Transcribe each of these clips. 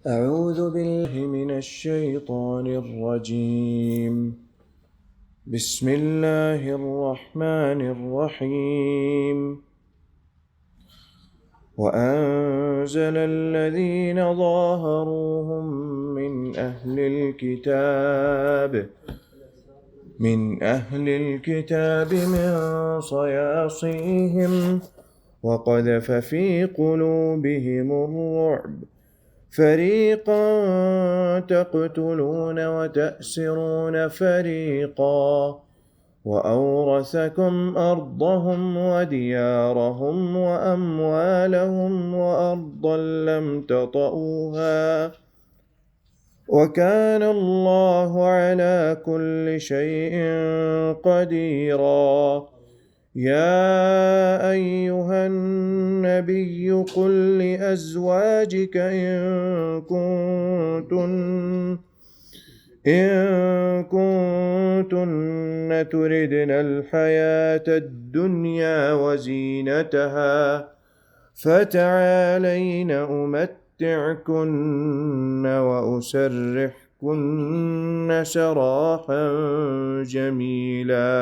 أعوذ بالله من الشيطان الرجيم. بسم الله الرحمن الرحيم. وأنزل الذين ظاهروهم من أهل الكتاب من صياصيهم وقذف في قلوبهم الرعب فريقا تقتلون وتأسرون فريقا وأورثكم أرضهم وديارهم وأموالهم وأرضا لم تطئوها وكان الله على كل شيء قديرا. يا أيها النبي قل لأزواجك إن كنتن تردن الحياة الدنيا وزينتها فتعالين أمتعكن وأسرحكن سراحا جميلا.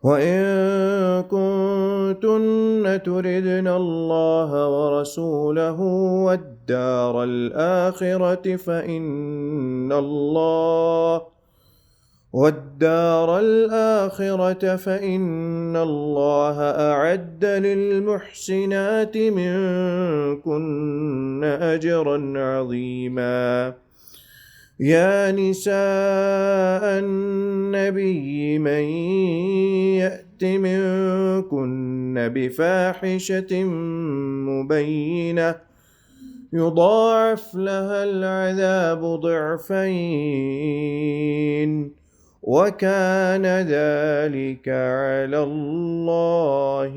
وإن كنتن تردن الله ورسوله والدار الآخرة فإن الله أعد للمحسنات منكن أجرا عظيما. يا نساء النبي من يأت منكن بفاحشة مبينة يضاعف لها العذاب ضعفين وكان ذلك على الله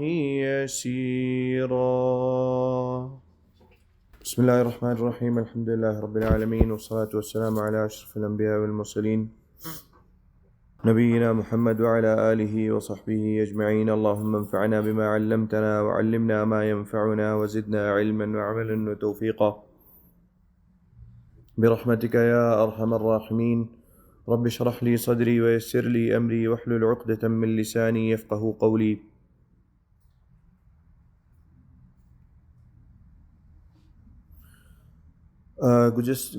يسيرا. بسم الله الرحمن الرحيم. الحمد لله رب العالمين والصلاة والسلام على أشرف الأنبياء والمرسلين نبينا محمد وعلى آله وصحبه أجمعين. اللهم انفعنا بما علمتنا وعلمنا ما ينفعنا وزدنا علما وعملا وتوفيقا برحمتك يا أرحم الراحمين. رب اشرح لي صدري ويسر لي أمري واحلل عقدة من لساني يفقه قولي.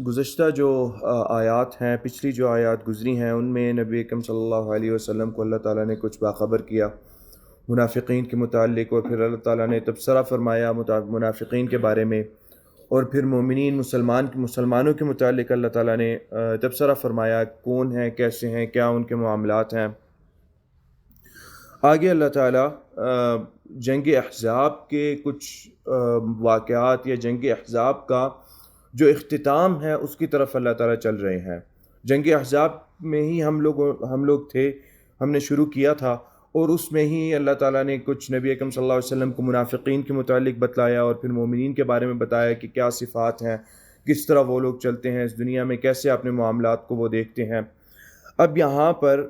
گزشتہ جو آیات ہیں، پچھلی جو آیات گزری ہیں، ان میں نبی اکرم صلی اللہ علیہ وسلم کو اللہ تعالیٰ نے کچھ باخبر کیا منافقین کے متعلق، اور پھر اللہ تعالیٰ نے تبصرہ فرمایا منافقین کے بارے میں، اور پھر مومنین مسلمانوں کے متعلق اللہ تعالیٰ نے تبصرہ فرمایا کون ہیں، کیسے ہیں، کیا ان کے معاملات ہیں۔ آگے اللہ تعالیٰ جنگ احزاب کے کچھ واقعات یا جنگ احزاب کا جو اختتام ہے اس کی طرف اللہ تعالیٰ چل رہے ہیں۔ جنگ احزاب میں ہی ہم لوگ تھے، ہم نے شروع کیا تھا، اور اس میں ہی اللہ تعالیٰ نے کچھ نبی اکرم صلی اللہ علیہ وسلم کو منافقین کے متعلق بتلایا، اور پھر مومنین کے بارے میں بتایا کہ کیا صفات ہیں، کس طرح وہ لوگ چلتے ہیں اس دنیا میں، کیسے اپنے معاملات کو وہ دیکھتے ہیں۔ اب یہاں پر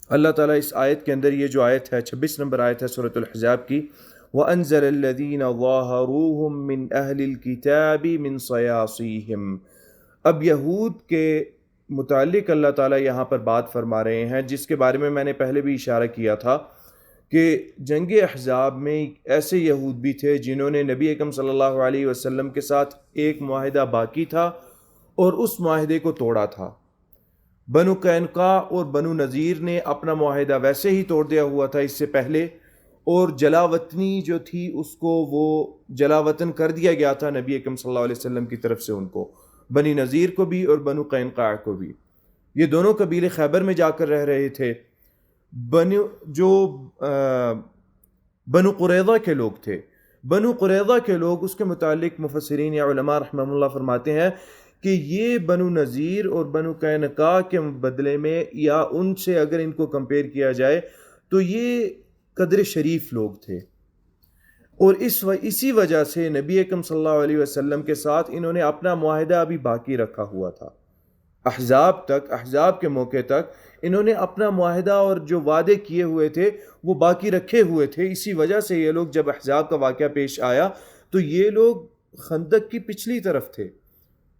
اللہ تعالیٰ اس آیت کے اندر، یہ جو آیت ہے 26 نمبر آیت ہے سورۃ الاحزاب کی، وَأَنزَلَ الَّذِينَ ظَاهَرُوهُم مِّنْ أَهْلِ الْكِتَابِ مِنْ صَيَاصِيهِمْ۔ اب یہود کے متعلق اللہ تعالیٰ یہاں پر بات فرما رہے ہیں، جس کے بارے میں نے پہلے بھی اشارہ کیا تھا کہ جنگ احزاب میں ایسے یہود بھی تھے جنہوں نے نبی اکرم صلی اللہ علیہ وسلم کے ساتھ ایک معاہدہ باقی تھا اور اس معاہدے کو توڑا تھا۔ بنو قینقاع اور بنو نذیر نے اپنا معاہدہ ویسے ہی توڑ دیا ہوا تھا اس سے پہلے، اور جلا وطنی جو تھی اس کو وہ جلا وطن کر دیا گیا تھا نبی اکرم صلی اللہ علیہ وسلم کی طرف سے، ان کو بنی نذیر کو بھی اور بنو قینقاع کو بھی۔ یہ دونوں قبیلے خیبر میں جا کر رہ رہے تھے۔ بنو قریظہ کے لوگ تھے، بنو قریظہ کے لوگ، اس کے متعلق مفسرین یا علماء رحمہ اللہ فرماتے ہیں کہ یہ بنو نذیر اور بنو قینقاع کے بدلے میں، یا ان سے اگر ان کو کمپیئر کیا جائے تو یہ قدر شریف لوگ تھے، اور اسی وجہ سے نبی اکرم صلی اللہ علیہ وسلم کے ساتھ انہوں نے اپنا معاہدہ ابھی باقی رکھا ہوا تھا۔ احزاب کے موقع تک انہوں نے اپنا معاہدہ اور جو وعدے کیے ہوئے تھے وہ باقی رکھے ہوئے تھے۔ اسی وجہ سے یہ لوگ، جب احزاب کا واقعہ پیش آیا تو یہ لوگ خندق کی پچھلی طرف تھے،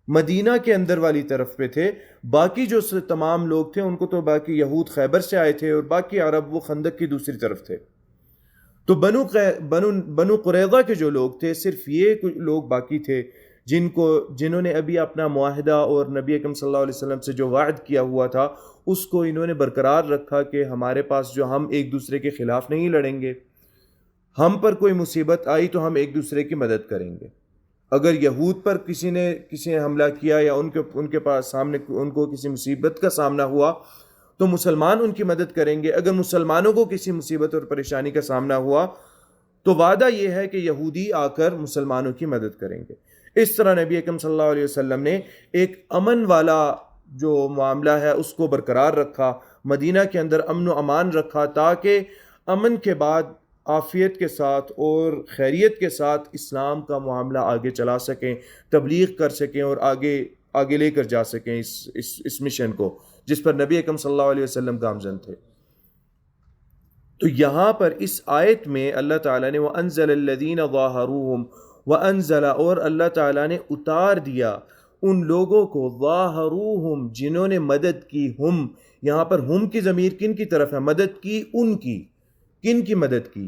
مدینہ کے اندر والی طرف پہ تھے. باقی جو تمام لوگ تھے ان کو تو باقی یہود خیبر سے آئے تھے اور باقی عرب وہ خندق کی دوسری طرف تھے. تو بنو قریظہ کے جو لوگ تھے صرف یہ لوگ باقی تھے جنہوں نے ابھی اپنا معاہدہ اور نبی اکرم صلی اللہ علیہ وسلم سے جو وعد کیا ہوا تھا اس کو انہوں نے برقرار رکھا کہ ہمارے پاس جو ہم ایک دوسرے کے خلاف نہیں لڑیں گے، ہم پر کوئی مصیبت آئی تو ہم ایک دوسرے کی مدد کریں گے. اگر یہود پر کسی نے حملہ کیا یا ان کے پاس سامنے ان کو کسی مصیبت کا سامنا ہوا تو مسلمان ان کی مدد کریں گے. اگر مسلمانوں کو کسی مصیبت اور پریشانی کا سامنا ہوا تو وعدہ یہ ہے کہ یہودی آ کر مسلمانوں کی مدد کریں گے. اس طرح نبی اکرم صلی اللہ علیہ وسلم نے ایک امن والا جو معاملہ ہے اس کو برقرار رکھا، مدینہ کے اندر امن و امان رکھا تاکہ امن کے بعد عافیت کے ساتھ اور خیریت کے ساتھ اسلام کا معاملہ آگے چلا سکیں، تبلیغ کر سکیں اور آگے لے کر جا سکیں اس مشن کو جس پر نبی اکرم صلی اللہ علیہ وسلم گامزن تھے. تو یہاں پر اس آیت میں اللہ تعالیٰ نے وَأَنزَلَ الَّذِينَ ظَاهَرُوهُمْ وَأَنزَلَ اور اللہ تعالیٰ نے اتار دیا ان لوگوں کو ظَاهَرُوهُمْ جنہوں نے مدد کی. ہم یہاں پر ہم کی ضمیر کن کی طرف ہے؟ مدد کی ان کی. کن کی مدد کی؟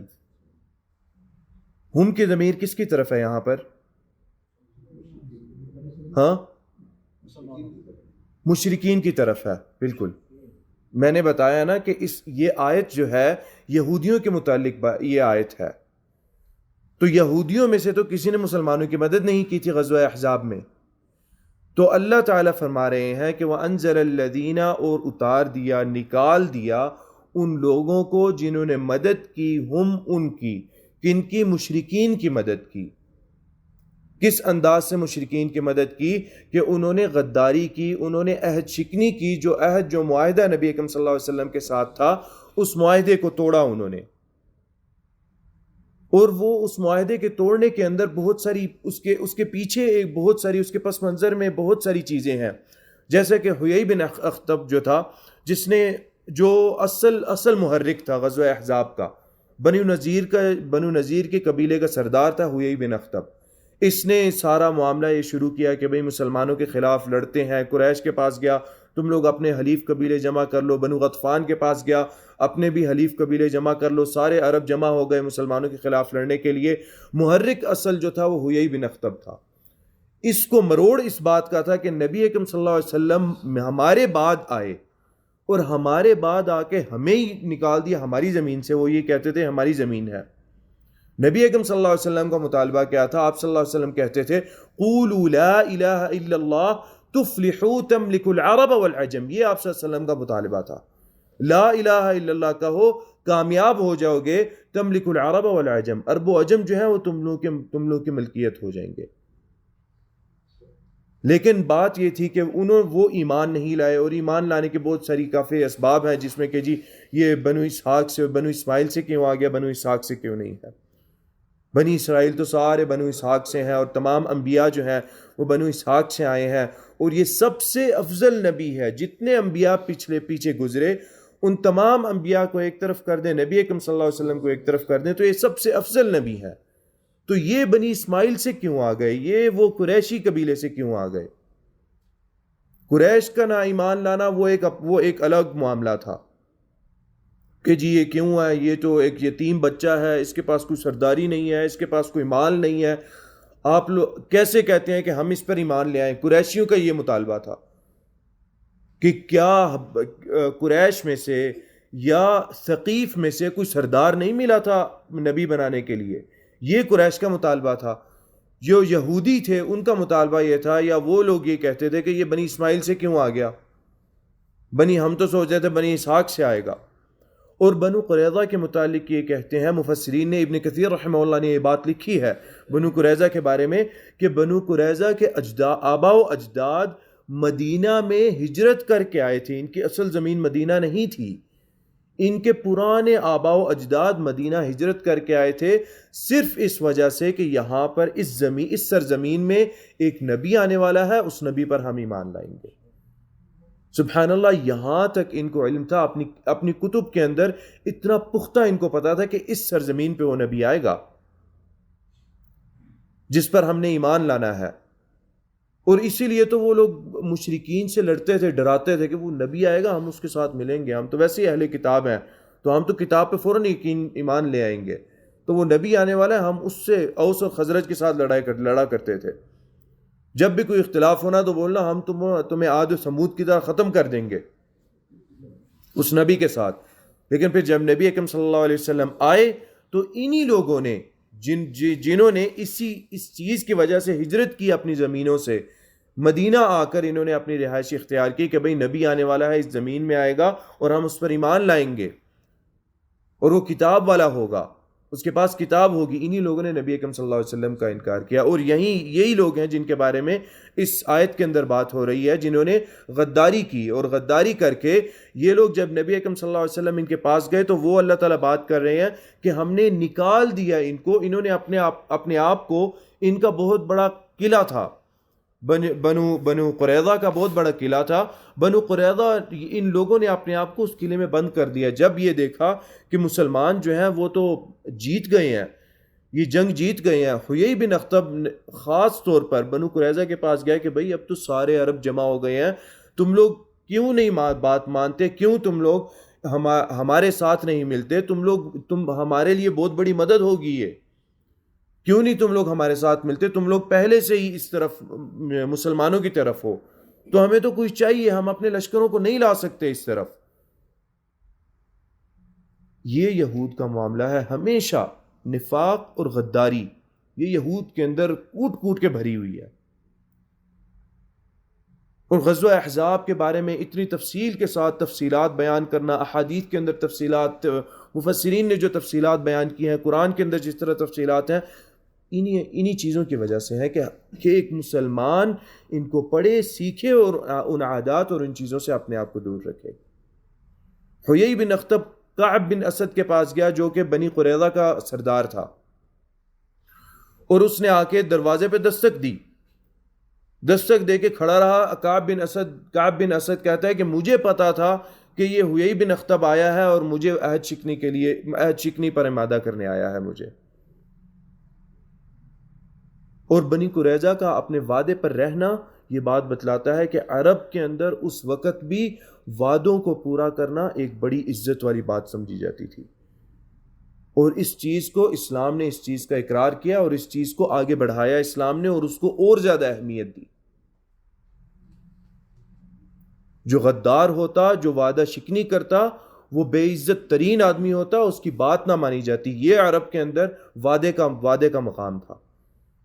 ہم کی ضمیر کس کی طرف ہے یہاں پر؟ ہاں، مشرکین کی طرف ہے. بالکل، میں نے بتایا نا کہ یہ آیت جو ہے یہودیوں کے متعلق یہ آیت ہے. تو یہودیوں میں سے تو کسی نے مسلمانوں کی مدد نہیں کی تھی غزوہ احزاب میں. تو اللہ تعالیٰ فرما رہے ہیں کہ وَأَنزَلَ الَّذِينَ اور اتار دیا، نکال دیا ان لوگوں کو جنہوں نے مدد کی ہم ان کی. کن کی؟ مشرکین کی مدد کی. کس انداز سے مشرکین کی مدد کی؟ کہ انہوں نے غداری کی، انہوں نے عہد شکنی کی. جو معاہدہ نبی اکرم صلی اللہ علیہ وسلم کے ساتھ تھا اس معاہدے کو توڑا انہوں نے. اور وہ اس معاہدے کے توڑنے کے اندر بہت ساری اس کے پیچھے بہت ساری اس کے پس منظر میں بہت ساری چیزیں ہیں. جیسے کہ حیی بن اخطب جو تھا، جو اصل محرک تھا غزوہ احزاب کا، بنو نذیر کے قبیلے کا سردار تھا حیی بن اخطب. اس نے سارا معاملہ یہ شروع کیا کہ بھئی مسلمانوں کے خلاف لڑتے ہیں. قریش کے پاس گیا، تم لوگ اپنے حلیف قبیلے جمع کر لو. بنو غطفان کے پاس گیا، اپنے بھی حلیف قبیلے جمع کر لو. سارے عرب جمع ہو گئے مسلمانوں کے خلاف لڑنے کے لیے. محرک اصل جو تھا وہ حیی بن اخطب تھا. اس کو مروڑ اس بات کا تھا کہ نبی اکرم صلی اللہ علیہ وسلم ہمارے بعد آئے اور ہمارے بعد آ کے ہمیں ہی نکال دیا ہماری زمین سے. وہ یہ کہتے تھے ہماری زمین ہے. نبی اکرم صلی اللہ علیہ وسلم کا مطالبہ کیا تھا؟ آپ صلی اللہ علیہ وسلم کہتے تھے قولوا لا الہ الا اللہ تفلحوا تملکوا العرب والعجم. یہ آپ صلی اللہ علیہ وسلم کا مطالبہ تھا. لا الہ الا اللہ کہو، کامیاب ہو جاؤ گے. تملکوا العرب والعجم، عرب و عجم جو ہے وہ تم لوگ کی ملکیت ہو جائیں گے. لیکن بات یہ تھی کہ وہ ایمان نہیں لائے. اور ایمان لانے کے بہت ساری کافی اسباب ہیں، جس میں کہ جی یہ بنو اسحاق سے، بنو اسماعیل سے کیوں آ گیا، بنو اسحاق سے کیوں نہیں ہے. بنی اسرائیل تو سارے بنو اسحاق سے ہیں اور تمام انبیاء جو ہیں وہ بنو اسحاق سے آئے ہیں. اور یہ سب سے افضل نبی ہے. جتنے انبیاء پیچھے گزرے ان تمام انبیاء کو ایک طرف کر دیں، نبی اکرم صلی اللہ علیہ وسلم کو ایک طرف کر دیں، تو یہ سب سے افضل نبی ہے. تو یہ بنی اسماعیل سے کیوں آ گئے؟ یہ وہ قریشی قبیلے سے کیوں آ گئے؟ قریش کا نہ ایمان لانا وہ ایک الگ معاملہ تھا کہ جی یہ کیوں ہے، یہ تو ایک یتیم بچہ ہے، اس کے پاس کوئی سرداری نہیں ہے، اس کے پاس کوئی مال نہیں ہے. آپ لوگ کیسے کہتے ہیں کہ ہم اس پر ایمان لے آئیں؟ قریشیوں کا یہ مطالبہ تھا کہ کیا قریش میں سے یا ثقیف میں سے کوئی سردار نہیں ملا تھا نبی بنانے کے لیے؟ یہ قریش کا مطالبہ تھا. جو یہودی تھے ان کا مطالبہ یہ تھا، یا وہ لوگ یہ کہتے تھے کہ یہ بنی اسماعیل سے کیوں آ گیا، ہم تو سوچ رہے تھے بنی اسحاق سے آئے گا. اور بنو قریظہ کے متعلق یہ کہتے ہیں مفسرین نے، ابن کثیر رحمہ اللہ نے یہ بات لکھی ہے بنو قریظہ کے بارے میں کہ بنو قریظہ کے آبا و اجداد مدینہ میں ہجرت کر کے آئے تھے. ان کی اصل زمین مدینہ نہیں تھی. ان کے پرانے آبا و اجداد مدینہ ہجرت کر کے آئے تھے صرف اس وجہ سے کہ یہاں پر اس سرزمین میں ایک نبی آنے والا ہے، اس نبی پر ہم ایمان لائیں گے. سبحان اللہ، یہاں تک ان کو علم تھا، اپنی کتب کے اندر اتنا پختہ ان کو پتا تھا کہ اس سرزمین پہ وہ نبی آئے گا. جس پر ہم نے ایمان لانا ہے. اور اسی لیے تو وہ لوگ مشرکین سے لڑتے تھے, ڈراتے تھے کہ وہ نبی آئے گا, ہم اس کے ساتھ ملیں گے, ہم تو ویسے ہی اہل کتاب ہیں, تو ہم تو کتاب پہ فوراً ایمان لے آئیں گے, تو وہ نبی آنے والا ہے, ہم اس سے اوس اور خزرج کے ساتھ لڑا کرتے تھے. جب بھی کوئی اختلاف ہونا تو بولنا ہم تمہیں عاد و سمود کی طرح ختم کر دیں گے اس نبی کے ساتھ. لیکن پھر جب نبی اکرم صلی اللہ علیہ وسلم آئے تو انہی لوگوں نے جنہوں نے اس چیز کی وجہ سے ہجرت کی اپنی زمینوں سے, مدینہ آ کر انہوں نے اپنی رہائش اختیار کی کہ بھئی نبی آنے والا ہے, اس زمین میں آئے گا اور ہم اس پر ایمان لائیں گے اور وہ کتاب والا ہوگا, اس کے پاس کتاب ہوگی. انہی لوگوں نے نبی اکرم صلی اللہ علیہ وسلم کا انکار کیا. اور یہی لوگ ہیں جن کے بارے میں اس آیت کے اندر بات ہو رہی ہے, جنہوں نے غداری کی. اور غداری کر کے یہ لوگ جب نبی اکرم صلی اللہ علیہ وسلم ان کے پاس گئے تو وہ اللہ تعالیٰ بات کر رہے ہیں کہ ہم نے نکال دیا ان کو. انہوں نے اپنے آپ کو, ان کا بہت بڑا قلعہ تھا, بنو قریظہ کا بہت بڑا قلعہ تھا. بنو قریظہ ان لوگوں نے اپنے آپ کو اس قلعے میں بند کر دیا. جب یہ دیکھا کہ مسلمان جو ہیں وہ تو جیت گئے ہیں, یہ جنگ جیت گئے ہیں, حیی بن اخطب خاص طور پر بنو قریظہ کے پاس گئے کہ بھئی اب تو سارے عرب جمع ہو گئے ہیں, تم لوگ کیوں نہیں بات مانتے, کیوں تم لوگ ہمارے ساتھ نہیں ملتے, تم ہمارے لیے بہت بڑی مدد ہوگی, یہ کیوں نہیں تم لوگ ہمارے ساتھ ملتے, تم لوگ پہلے سے ہی اس طرف مسلمانوں کی طرف ہو, تو ہمیں تو کچھ چاہیے, ہم اپنے لشکروں کو نہیں لا سکتے اس طرف. یہ یہود کا معاملہ ہے, ہمیشہ نفاق اور غداری یہ یہود کے اندر کوٹ کوٹ کے بھری ہوئی ہے. اور غزوہ احزاب کے بارے میں اتنی تفصیل کے ساتھ تفصیلات بیان کرنا, احادیث کے اندر تفصیلات, مفسرین نے جو تفصیلات بیان کی ہیں, قرآن کے اندر جس طرح تفصیلات ہیں, انہی چیزوں کی وجہ سے ہے کہ ایک مسلمان ان کو پڑھے, سیکھے اور ان عادات اور ان چیزوں سے اپنے آپ کو دور رکھے. حیی بن اخطب کعب بن اسد کے پاس گیا جو کہ بنی قریظہ کا سردار تھا, اور اس نے آ کے دروازے پہ دستک دی, دستک دے کے کھڑا رہا. کعب بن اسد کہتا ہے کہ مجھے پتا تھا کہ یہ حیی بن اخطب آیا ہے اور مجھے عہد شکنی پر امادہ کرنے آیا ہے مجھے. اور بنی قریظہ کا اپنے وعدے پر رہنا یہ بات بتلاتا ہے کہ عرب کے اندر اس وقت بھی وعدوں کو پورا کرنا ایک بڑی عزت والی بات سمجھی جاتی تھی. اور اس چیز کو اسلام نے اس چیز کا اقرار کیا اور اس چیز کو آگے بڑھایا اسلام نے, اور اس کو اور زیادہ اہمیت دی. جو غدار ہوتا, جو وعدہ شکنی کرتا, وہ بے عزت ترین آدمی ہوتا, اس کی بات نہ مانی جاتی. یہ عرب کے اندر وعدے کا مقام تھا.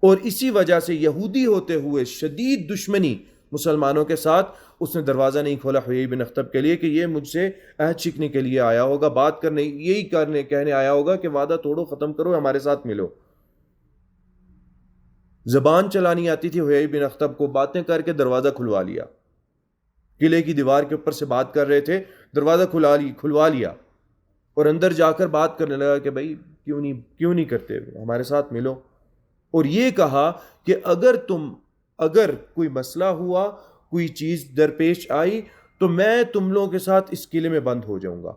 اور اسی وجہ سے یہودی ہوتے ہوئے شدید دشمنی مسلمانوں کے ساتھ, اس نے دروازہ نہیں کھولا حیی بن اخطب کے لیے کہ یہ مجھ سے عہد شکنی کے لیے آیا ہوگا, بات کرنے, یہی کہنے آیا ہوگا کہ وعدہ توڑو, ختم کرو, ہمارے ساتھ ملو. زبان چلانی آتی تھی حیی بن اخطب کو, باتیں کر کے دروازہ کھلوا لیا. قلعے کی دیوار کے اوپر سے بات کر رہے تھے, دروازہ کھلوا لیا اور اندر جا کر بات کرنے لگا کہ بھائی کیوں نہیں کرتے, ہمارے ساتھ ملو. اور یہ کہا کہ اگر کوئی مسئلہ ہوا, کوئی چیز درپیش آئی, تو میں تم لوگوں کے ساتھ اس قلعے میں بند ہو جاؤں گا.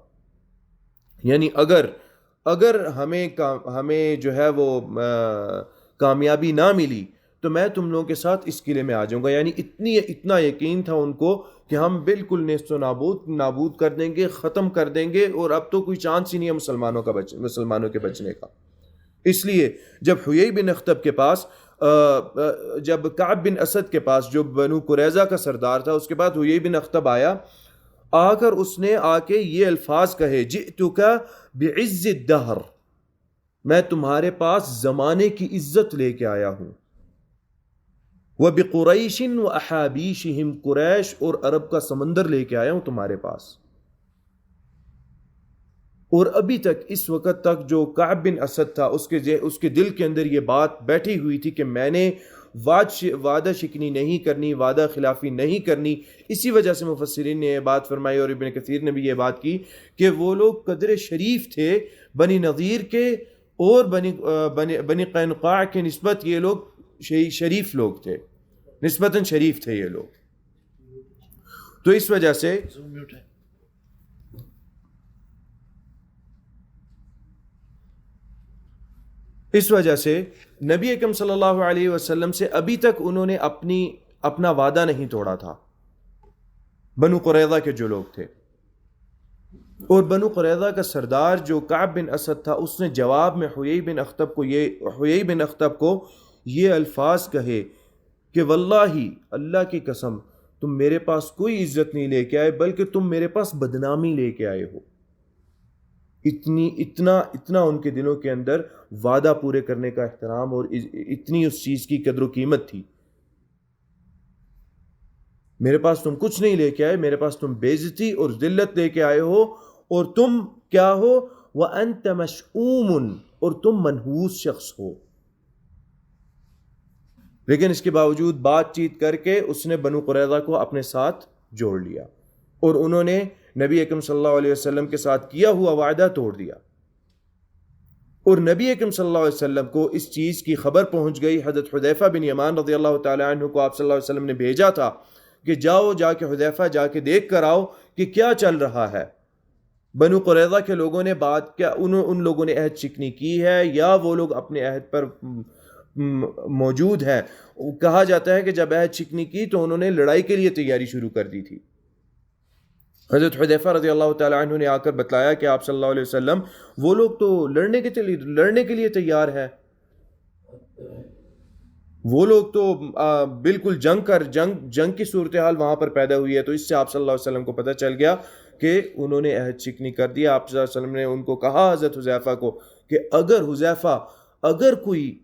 یعنی اگر ہمیں جو ہے وہ کامیابی نہ ملی تو میں تم لوگوں کے ساتھ اس قلعے میں آ جاؤں گا. یعنی اتنا یقین تھا ان کو کہ ہم بالکل نیست و نابود کر دیں گے, ختم کر دیں گے, اور اب تو کوئی چانس ہی نہیں ہے مسلمانوں کے بچنے کا. اس لیے جب حیی بن اخطب کے پاس, جب کعب بن اسد کے پاس جو بنو قریظہ کا سردار تھا, اس کے بعد حیی بن اخطب آیا, آ کر اس نے آ کے یہ الفاظ کہے, جئتک بعز الدہر, میں تمہارے پاس زمانے کی عزت لے کے آیا ہوں. وَبِقُرَيْشٍ وَأَحَابِيشِهِمْ, قریش اور عرب کا سمندر لے کے آیا ہوں تمہارے پاس. اور ابھی تک اس وقت تک جو کعب بن اسد تھا, اس کے دل کے اندر یہ بات بیٹھی ہوئی تھی کہ میں نے وعدہ شکنی نہیں کرنی, وعدہ خلافی نہیں کرنی. اسی وجہ سے مفسرین نے یہ بات فرمائی, اور ابن کثیر نے بھی یہ بات کی کہ وہ لوگ قدر شریف تھے بنی نذیر کے, اور بنی قینقاع کے نسبت یہ لوگ شریف لوگ تھے, نسبتاً شریف تھے یہ لوگ. تو اس وجہ سے اس وجہ سے نبی اکرم صلی اللہ علیہ وسلم سے ابھی تک انہوں نے اپنا وعدہ نہیں توڑا تھا، بنو قریظہ کے جو لوگ تھے. اور بنو قریظہ کا سردار جو کعب بن اسد تھا، اس نے جواب میں حیی بن اخطب کو یہ الفاظ کہے کہ واللہ، اللہ کی قسم، تم میرے پاس کوئی عزت نہیں لے کے آئے بلکہ تم میرے پاس بدنامی لے کے آئے ہو. اتنا ان کے دلوں کے اندر وعدہ پورے کرنے کا احترام اور اتنی اس چیز کی قدر و قیمت تھی. میرے پاس تم کچھ نہیں لے کے آئے، میرے پاس تم بے عزتی اور ذلت لے کے آئے ہو، اور تم کیا ہو؟ وَأَنْتَ مَشْؤُومٌ، اور تم منحوس شخص ہو. لیکن اس کے باوجود بات چیت کر کے اس نے بنو قریظہ کو اپنے ساتھ جوڑ لیا، اور انہوں نے نبی اکرم صلی اللہ علیہ وسلم کے ساتھ کیا ہوا وعدہ توڑ دیا. اور نبی اکرم صلی اللہ علیہ وسلم کو اس چیز کی خبر پہنچ گئی. حضرت حذیفہ بن یمان رضی اللہ تعالی عنہ کو آپ صلی اللہ علیہ وسلم نے بھیجا تھا کہ جا کے حذیفہ جا کے دیکھ کر آؤ کہ کیا چل رہا ہے. بنو قریظہ کے لوگوں نے ان لوگوں نے عہد شکنی کی ہے یا وہ لوگ اپنے عہد پر موجود ہیں. کہا جاتا ہے کہ جب عہد شکنی کی تو انہوں نے لڑائی کے لیے تیاری شروع کر دی تھی. حضرت حذیفہ رضی اللہ تعالی عنہ نے آ کر بتلایا کہ آپ صلی اللہ علیہ وسلم وہ لوگ تو لڑنے کے لیے تیار ہے، وہ لوگ تو بالکل جنگ کی صورتحال وہاں پر پیدا ہوئی ہے. تو اس سے آپ صلی اللہ علیہ وسلم کو پتہ چل گیا کہ انہوں نے عہد شکنی کر دیا. آپ صلی اللہ علیہ وسلم نے ان کو کہا، حضرت حذیفہ کو، کہ اگر کوئی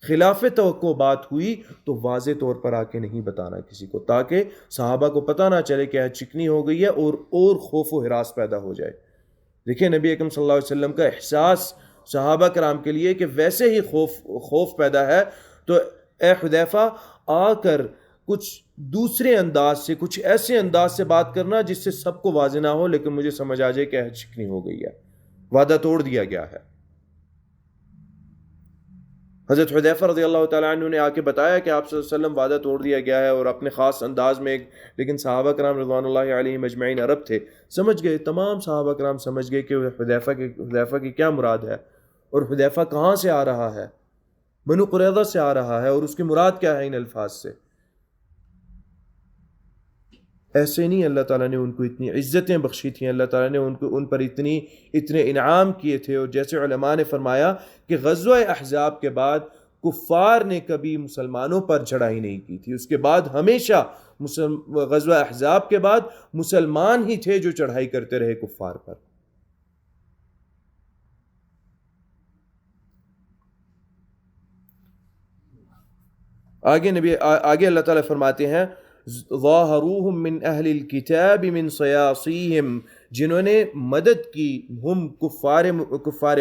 خلاف توقع بات ہوئی تو واضح طور پر آ کے نہیں بتانا کسی کو، تاکہ صحابہ کو پتہ نہ چلے کہ عہد شکنی ہو گئی ہے اور خوف و ہراس پیدا ہو جائے. دیکھیں نبی اکرم صلی اللہ علیہ وسلم کا احساس صحابہ کرام کے لیے کہ ویسے ہی خوف پیدا ہے، تو اے حذیفہ آ کر کچھ دوسرے انداز سے، کچھ ایسے انداز سے بات کرنا جس سے سب کو واضح نہ ہو لیکن مجھے سمجھ آ جائے کہ عہد شکنی ہو گئی ہے، وعدہ توڑ دیا گیا ہے. حضرت حذیفہ رضی اللہ تعالیٰ عنہ نے آ کے بتایا کہ آپ صلی اللہ علیہ وسلم وعدہ توڑ دیا گیا ہے، اور اپنے خاص انداز میں. لیکن صحابہ کرام رضوان اللہ علیہم اجمعین عرب تھے، سمجھ گئے، تمام صحابہ کرام سمجھ گئے کہ حذیفہ کی کیا مراد ہے، اور حذیفہ کہاں سے آ رہا ہے، بنو قریظہ سے آ رہا ہے، اور اس کی مراد کیا ہے ان الفاظ سے. ایسے نہیں اللہ تعالیٰ نے ان کو اتنی عزتیں بخشی تھیں، اللہ تعالیٰ نے ان پر اتنے انعام کیے تھے. اور جیسے علماء نے فرمایا کہ غزوہ احزاب کے بعد کفار نے کبھی مسلمانوں پر چڑھائی نہیں کی تھی. اس کے بعد ہمیشہ غزوہ احزاب کے بعد مسلمان ہی تھے جو چڑھائی کرتے رہے کفار پر. آگے اللہ تعالیٰ فرماتے ہیں ظاہروہم من اہل الکتاب من صیاصیہم، جنہوں نے مدد کی ہم کفار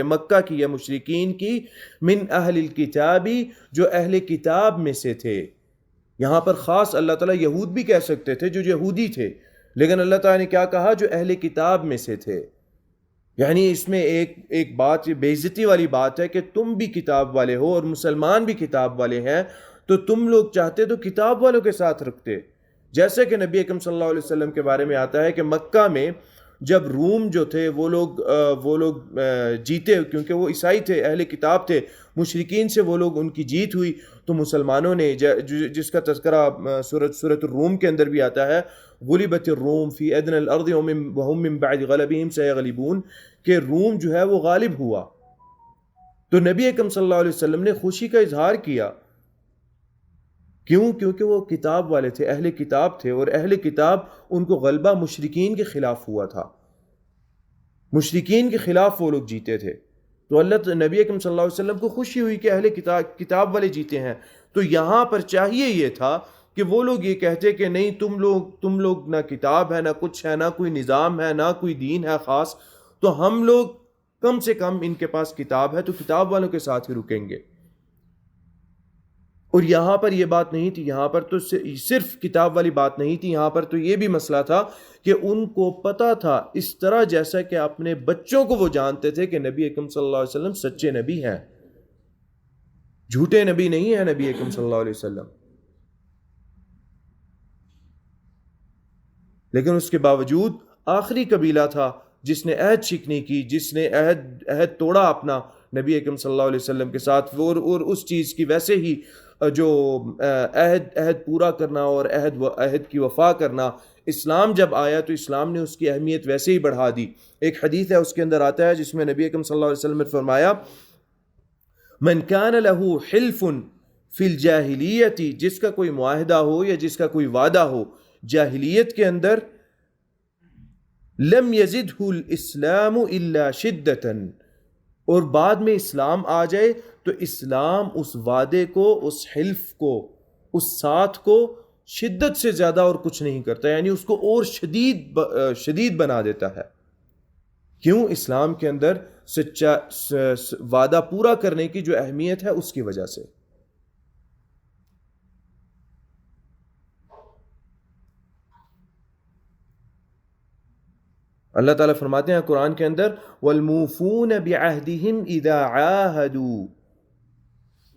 مکہ کی یا مشرکین کی، من اہل الکتابی، جو اہل کتاب میں سے تھے. یہاں پر خاص اللہ تعالیٰ یہود بھی کہہ سکتے تھے جو یہودی تھے، لیکن اللہ تعالیٰ نے کیا کہا؟ جو اہل کتاب میں سے تھے. یعنی اس میں ایک بات، بے عزتی والی بات ہے کہ تم بھی کتاب والے ہو اور مسلمان بھی کتاب والے ہیں، تو تم لوگ چاہتے تو کتاب والوں کے ساتھ رکھتے. جیسے کہ نبی اکرم صلی اللہ علیہ وسلم کے بارے میں آتا ہے کہ مکہ میں جب روم جو تھے وہ لوگ جیتے، کیونکہ وہ عیسائی تھے، اہل کتاب تھے، مشرکین سے وہ لوگ ان کی جیت ہوئی، تو مسلمانوں نے، جس کا تذکرہ سورۃ الروم کے اندر بھی آتا ہے، غلبت الروم فی ادنى الارض وهم من بعد غلبهم سيغلبون، کہ روم جو ہے وہ غالب ہوا. تو نبی اکرم صلی اللہ علیہ وسلم نے خوشی کا اظہار کیا. کیوں؟ کیونکہ وہ کتاب والے تھے، اہل کتاب تھے، اور اہل کتاب ان کو غلبہ مشرکین کے خلاف ہوا تھا، مشرکین کے خلاف وہ لوگ جیتے تھے. تو نبی اکرم صلی اللہ علیہ وسلم کو خوشی ہوئی کہ اہل کتاب والے جیتے ہیں. تو یہاں پر چاہیے یہ تھا کہ وہ لوگ یہ کہتے کہ نہیں، تم لوگ نہ کتاب ہے، نہ کچھ ہے، نہ کوئی نظام ہے، نہ کوئی دین ہے خاص، تو ہم لوگ کم سے کم ان کے پاس کتاب ہے تو کتاب والوں کے ساتھ ہی رکیں گے. اور یہاں پر یہ بات نہیں تھی، یہاں پر تو صرف کتاب والی بات نہیں تھی، یہاں پر تو یہ بھی مسئلہ تھا کہ ان کو پتہ تھا، اس طرح جیسا کہ اپنے بچوں کو وہ جانتے تھے کہ نبی اکرم صلی اللہ علیہ وسلم سچے نبی ہیں، جھوٹے نبی نہیں ہیں نبی اکرم صلی اللہ علیہ وسلم. لیکن اس کے باوجود آخری قبیلہ تھا جس نے عہد شکنی کی، جس نے عہد توڑا اپنا، نبی اکرم صلی اللہ علیہ وسلم کے ساتھ، اور اس چیز کی ویسے ہی جو عہد پورا کرنا اور عہد کی وفا کرنا، اسلام جب آیا تو اسلام نے اس کی اہمیت ویسے ہی بڑھا دی۔ ایک حدیث ہے، اس کے اندر آتا ہے جس میں نبی اکرم صلی اللہ علیہ وسلم نے فرمایا من کان لہ حلف فی الجاہلیت، جس کا کوئی معاہدہ ہو یا جس کا کوئی وعدہ ہو جاہلیت کے اندر، لم یزدہ الاسلام الا شدۃ، اور بعد میں اسلام آ جائے تو اسلام اس وعدے کو، اس حلف کو، اس ساتھ کو شدت سے زیادہ اور کچھ نہیں کرتا، یعنی اس کو اور شدید بنا دیتا ہے۔ کیوں؟ اسلام کے اندر سچا وعدہ پورا کرنے کی جو اہمیت ہے اس کی وجہ سے۔ اللہ تعالیٰ فرماتے ہیں قرآن کے اندر وَالْمُوفُونَ بِعَهْدِهِمْ إِذَا عَاهَدُوا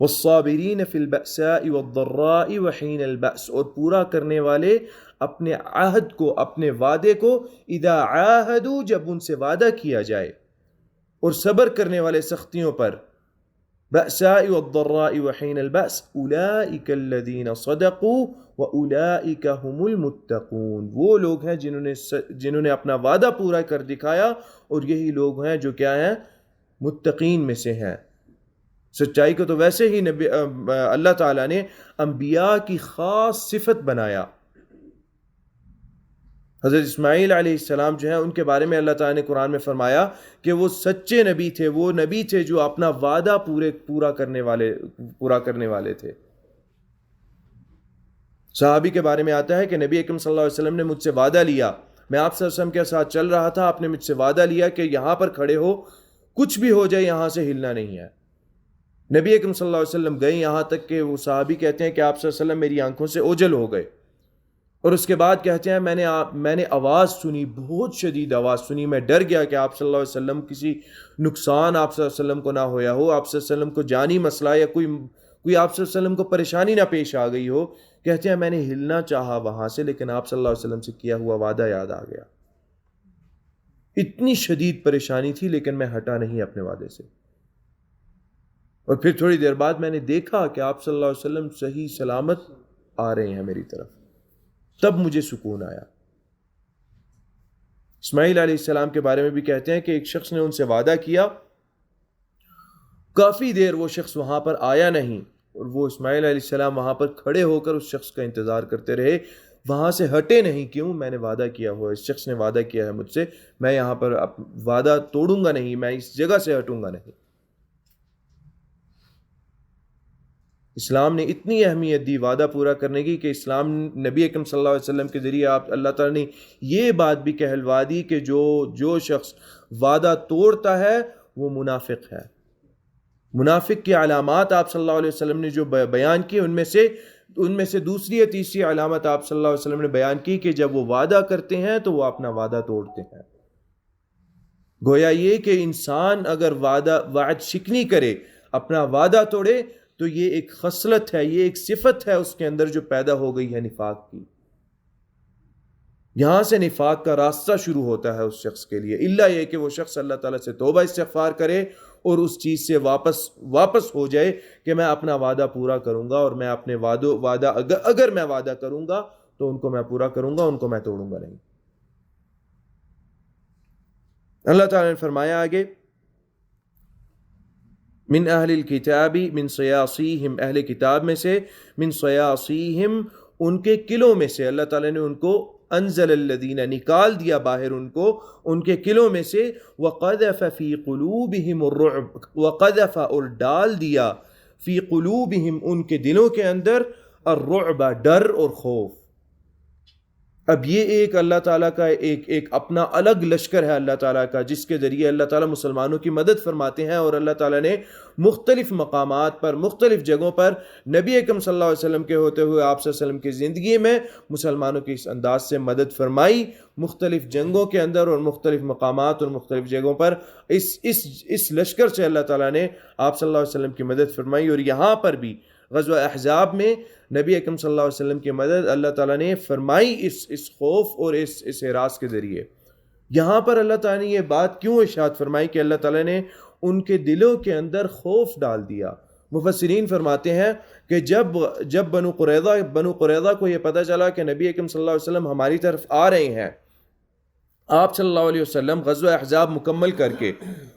وَالصَّابِرِينَ فِي الْبَأْسَاءِ وَالضَّرَّاءِ وَحِينَ الْبَأْسِ، اور پورا کرنے والے اپنے عہد کو، اپنے وعدے کو، اذا عاہدوا، جب ان سے وعدہ کیا جائے، اور صبر کرنے والے سختیوں پر، بأساء والضراء وحین البأس اولئک الذین صدقوا واولئک هم المتقون، وہ لوگ ہیں جنہوں نے اپنا وعدہ پورا کر دکھایا، اور یہی لوگ ہیں جو کیا ہیں؟ متقین میں سے ہیں۔ سچائی کو تو ویسے ہی اللہ تعالیٰ نے انبیاء کی خاص صفت بنایا۔ حضرت اسماعیل علیہ السلام جو ہیں، ان کے بارے میں اللہ تعالیٰ نے قرآن میں فرمایا کہ وہ سچے نبی تھے، وہ نبی تھے جو اپنا وعدہ پورا کرنے والے تھے۔ صحابی کے بارے میں آتا ہے کہ نبی اکرم صلی اللہ علیہ وسلم نے مجھ سے وعدہ لیا، میں آپ صلی اللہ علیہ وسلم کے ساتھ چل رہا تھا، آپ نے مجھ سے وعدہ لیا کہ یہاں پر کھڑے ہو، کچھ بھی ہو جائے یہاں سے ہلنا نہیں ہے۔ نبی اکرم صلی اللہ علیہ وسلم گئے، یہاں تک کہ وہ صحابی کہتے ہیں کہ آپ صلی اللہ علیہ وسلم میری آنکھوں سے اوجھل ہو گئے، اور اس کے بعد کہتے ہیں میں نے آواز سنی، بہت شدید آواز سنی، میں ڈر گیا کہ آپ صلی اللہ علیہ وسلم کسی نقصان آپ صلی اللہ علیہ وسلم کو نہ ہویا ہو، آپ صلی اللہ علیہ وسلم کو جانی مسئلہ یا کوئی آپ صلی اللہ علیہ وسلم کو پریشانی نہ پیش آ گئی ہو۔ کہتے ہیں میں نے ہلنا چاہا وہاں سے، لیکن آپ صلی اللہ علیہ وسلم سے کیا ہوا وعدہ یاد آ گیا، اتنی شدید پریشانی تھی لیکن میں ہٹا نہیں اپنے وعدے سے۔ اور پھر تھوڑی دیر بعد میں نے دیکھا کہ آپ صلی اللہ علیہ وسلم صحیح سلامت آ رہے ہیں میری طرف، تب مجھے سکون آیا۔ اسماعیل علیہ السلام کے بارے میں بھی کہتے ہیں کہ ایک شخص نے ان سے وعدہ کیا، کافی دیر وہ شخص وہاں پر آیا نہیں، اور وہ اسماعیل علیہ السلام وہاں پر کھڑے ہو کر اس شخص کا انتظار کرتے رہے، وہاں سے ہٹے نہیں۔ کیوں؟ میں نے وعدہ کیا ہوا، اس شخص نے وعدہ کیا ہے مجھ سے، میں یہاں پر وعدہ توڑوں گا نہیں، میں اس جگہ سے ہٹوں گا نہیں۔ اسلام نے اتنی اہمیت دی وعدہ پورا کرنے کی کہ اسلام نبی اکرم صلی اللہ علیہ وسلم کے ذریعے اللہ تعالیٰ نے یہ بات بھی کہلوا دی کہ جو شخص وعدہ توڑتا ہے وہ منافق ہے۔ منافق کی علامات آپ صلی اللہ علیہ وسلم نے جو بیان کی، ان میں سے دوسری یا تیسری علامت آپ صلی اللہ علیہ وسلم نے بیان کی کہ جب وہ وعدہ کرتے ہیں تو وہ اپنا وعدہ توڑتے ہیں۔ گویا یہ کہ انسان اگر وعد شکنی کرے، اپنا وعدہ توڑے، تو یہ ایک خصلت ہے، یہ ایک صفت ہے اس کے اندر جو پیدا ہو گئی ہے نفاق کی۔ یہاں سے نفاق کا راستہ شروع ہوتا ہے اس شخص کے لیے، الا یہ کہ وہ شخص اللہ تعالیٰ سے توبہ استغفار کرے اور اس چیز سے واپس ہو جائے کہ میں اپنا وعدہ پورا کروں گا، اور میں اپنے وعدہ اگر میں وعدہ کروں گا تو ان کو میں پورا کروں گا، ان کو میں توڑوں گا نہیں۔ اللہ تعالیٰ نے فرمایا آگے من اہل الکتاب من صیاصیہم، اہل کتاب میں سے، من صیاصیہم ان کے قلعوں میں سے، اللہ تعالیٰ نے ان کو انزل الذین نکال دیا باہر ان کو ان کے قلعوں میں سے، وقذف فی قلوبہم الرعب، وقذف اور ڈال دیا فی قلوبہم ان کے دلوں کے اندر الرعب ڈر اور خوف۔ اب یہ ایک اللہ تعالیٰ کا ایک اپنا الگ لشکر ہے اللہ تعالیٰ کا، جس کے ذریعے اللہ تعالیٰ مسلمانوں کی مدد فرماتے ہیں، اور اللہ تعالیٰ نے مختلف مقامات پر، مختلف جگہوں پر نبی اکرم صلی اللہ علیہ وسلم کے ہوتے ہوئے آپ صلی اللہ علیہ وسلم کی زندگی میں مسلمانوں کی اس انداز سے مدد فرمائی، مختلف جنگوں کے اندر اور مختلف مقامات اور مختلف جگہوں پر اس لشکر سے اللہ تعالیٰ نے آپ صلی اللہ علیہ وسلم کی مدد فرمائی۔ اور یہاں پر بھی غزوہ احزاب میں نبی اکرم صلی اللہ علیہ وسلم کی مدد اللہ تعالیٰ نے فرمائی اس خوف اور اس ہراس کے ذریعے۔ یہاں پر اللہ تعالیٰ نے یہ بات کیوں ارشاد فرمائی کہ اللہ تعالیٰ نے ان کے دلوں کے اندر خوف ڈال دیا۔ مفسرین فرماتے ہیں کہ جب بنو قریظہ کو یہ پتہ چلا کہ نبی اکرم صلی اللہ علیہ وسلم ہماری طرف آ رہے ہیں، آپ صلی اللہ علیہ وسلم غزوہ احزاب مکمل کر کے